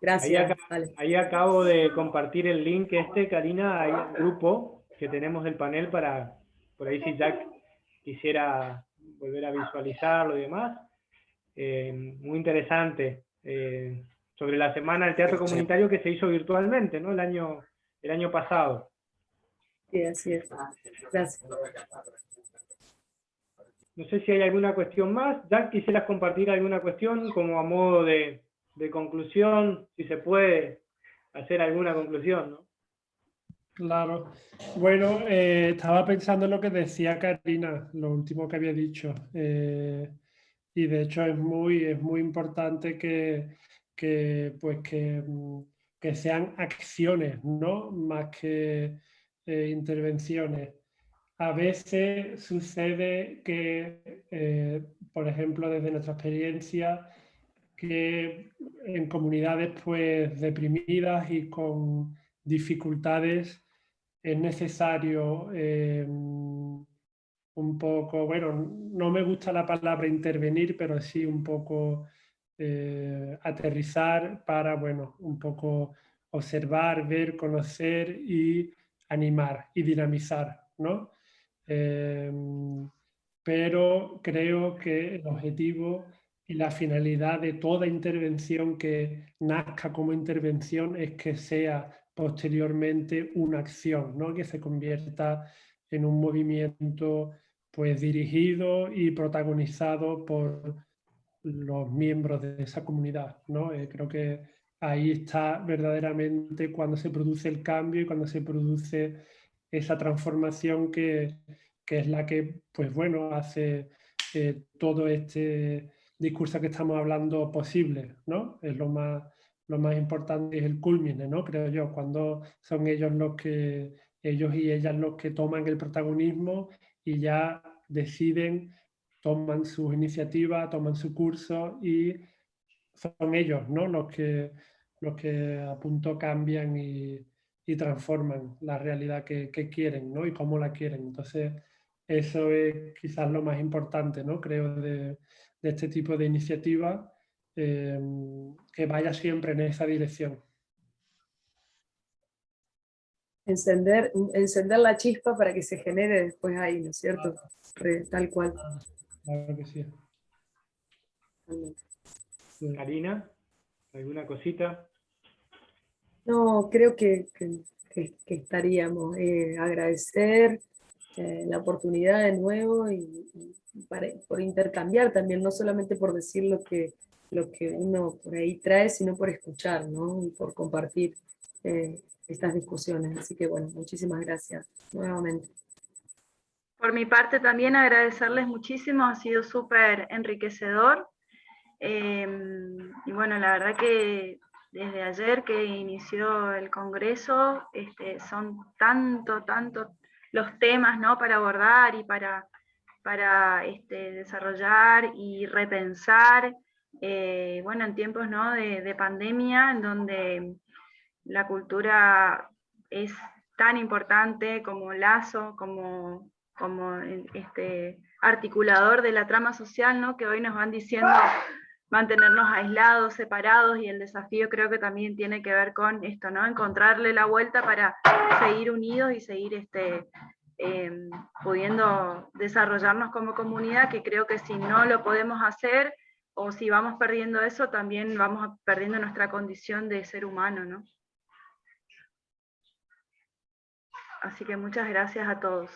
Gracias, ahí acabo de compartir el link Karina, hay un grupo que tenemos del panel para, por ahí si Jack quisiera volver a visualizarlo y demás. Muy interesante, sobre la Semana del Teatro Comunitario que se hizo virtualmente, ¿no? El año pasado. Sí, así es. Gracias. No sé si hay alguna cuestión más. Jack, ¿quisieras compartir alguna cuestión como a modo de conclusión? Si se puede hacer alguna conclusión, ¿no? Claro. Bueno, estaba pensando en lo que decía Karina, lo último que había dicho. Y de hecho es muy importante que sean acciones, ¿no? Más que intervenciones. A veces sucede que, por ejemplo, desde nuestra experiencia, que en comunidades pues deprimidas y con dificultades es necesario un poco, bueno, no me gusta la palabra intervenir, pero sí un poco aterrizar para, bueno, un poco observar, ver, conocer y animar y dinamizar, ¿no? Pero creo que el objetivo y la finalidad de toda intervención que nazca como intervención es que sea posteriormente una acción, ¿no? Que se convierta en un movimiento pues dirigido y protagonizado por los miembros de esa comunidad, ¿no? Creo que ahí está verdaderamente cuando se produce el cambio y cuando se produce esa transformación que es la que, pues bueno, hace todo este discurso que estamos hablando posible, ¿no? Es lo más importante, es el culmine, ¿no? Creo yo, cuando son ellos y ellas los que toman el protagonismo y ya deciden, toman sus iniciativas, toman su curso y son ellos, ¿no? los que a punto cambian y transforman la realidad que quieren, ¿no? Y cómo la quieren. Entonces, eso es quizás lo más importante, ¿no? Creo, de este tipo de iniciativa, que vaya siempre en esa dirección. Encender la chispa para que se genere después ahí, ¿no es cierto? Tal cual. Claro que sí. Karina, ¿alguna cosita? No, creo que estaríamos. Agradecer la oportunidad de nuevo y por intercambiar también, no solamente por decir lo que uno por ahí trae, sino por escuchar, ¿no? Y por compartir estas discusiones. Así que bueno, muchísimas gracias nuevamente. Por mi parte también agradecerles muchísimo, ha sido súper enriquecedor. Y bueno, la verdad que desde ayer que inició el Congreso, son tanto los temas, ¿no? Para abordar y para desarrollar y repensar, bueno, en tiempos, ¿no? de pandemia, en donde la cultura es tan importante como lazo, como articulador de la trama social, ¿no? Que hoy nos van diciendo mantenernos aislados, separados, y el desafío creo que también tiene que ver con esto, ¿no? Encontrarle la vuelta para seguir unidos y seguir pudiendo desarrollarnos como comunidad, que creo que si no lo podemos hacer, o si vamos perdiendo eso, también vamos perdiendo nuestra condición de ser humano, ¿no? Así que muchas gracias a todos.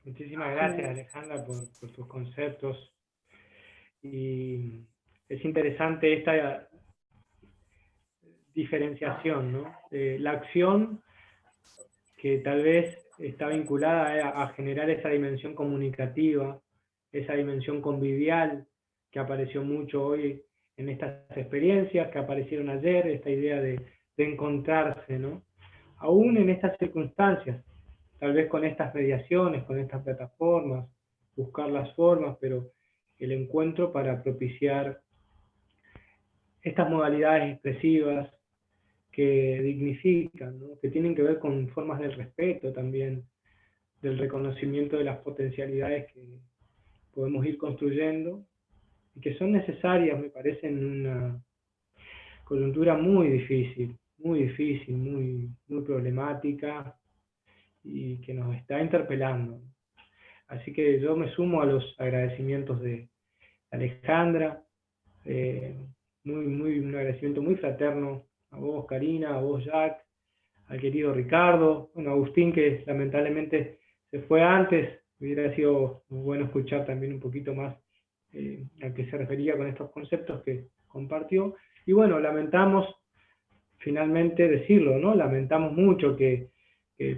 Muchísimas gracias, Alejandra, por tus conceptos. Y es interesante esta diferenciación, ¿no? La acción que tal vez está vinculada a generar esa dimensión comunicativa, esa dimensión convivial que apareció mucho hoy en estas experiencias, que aparecieron ayer, esta idea de encontrarse, ¿no? Aún en estas circunstancias, tal vez con estas mediaciones, con estas plataformas, buscar las formas, pero el encuentro para propiciar estas modalidades expresivas que dignifican, ¿no? Que tienen que ver con formas del respeto también, del reconocimiento de las potencialidades que podemos ir construyendo y que son necesarias, me parece, en una coyuntura muy difícil, muy problemática y que nos está interpelando. Así que yo me sumo a los agradecimientos de Alejandra, un agradecimiento muy fraterno a vos, Karina, a vos, Jack, al querido Ricardo, bueno, Agustín, que lamentablemente se fue antes. Hubiera sido muy bueno escuchar también un poquito más a qué se refería con estos conceptos que compartió. Y bueno, lamentamos finalmente decirlo, ¿no? Lamentamos mucho que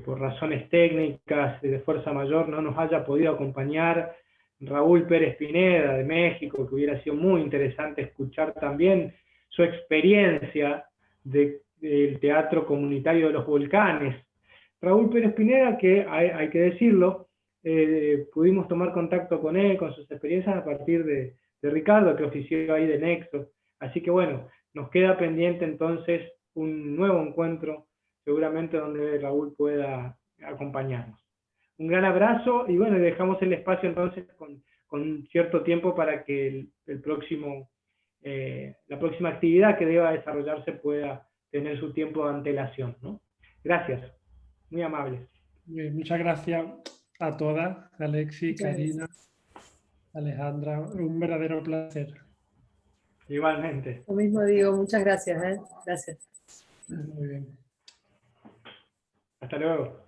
por razones técnicas de fuerza mayor no nos haya podido acompañar Raúl Pérez Pineda de México, que hubiera sido muy interesante escuchar también su experiencia del teatro comunitario de los volcanes. Raúl Pérez Pineda, que hay que decirlo, pudimos tomar contacto con él, con sus experiencias a partir de Ricardo, que ofició ahí de Nexo. Así que bueno, nos queda pendiente entonces un nuevo encuentro, seguramente donde Raúl pueda acompañarnos. Un gran abrazo y bueno, dejamos el espacio entonces con cierto tiempo para que la próxima actividad que deba desarrollarse pueda tener su tiempo de antelación, ¿no? Gracias, muy amables. Muchas gracias a todas, Alexis, Karina, Alejandra, un verdadero placer. Igualmente. Lo mismo digo, muchas gracias. Gracias. Muy bien. Hasta luego.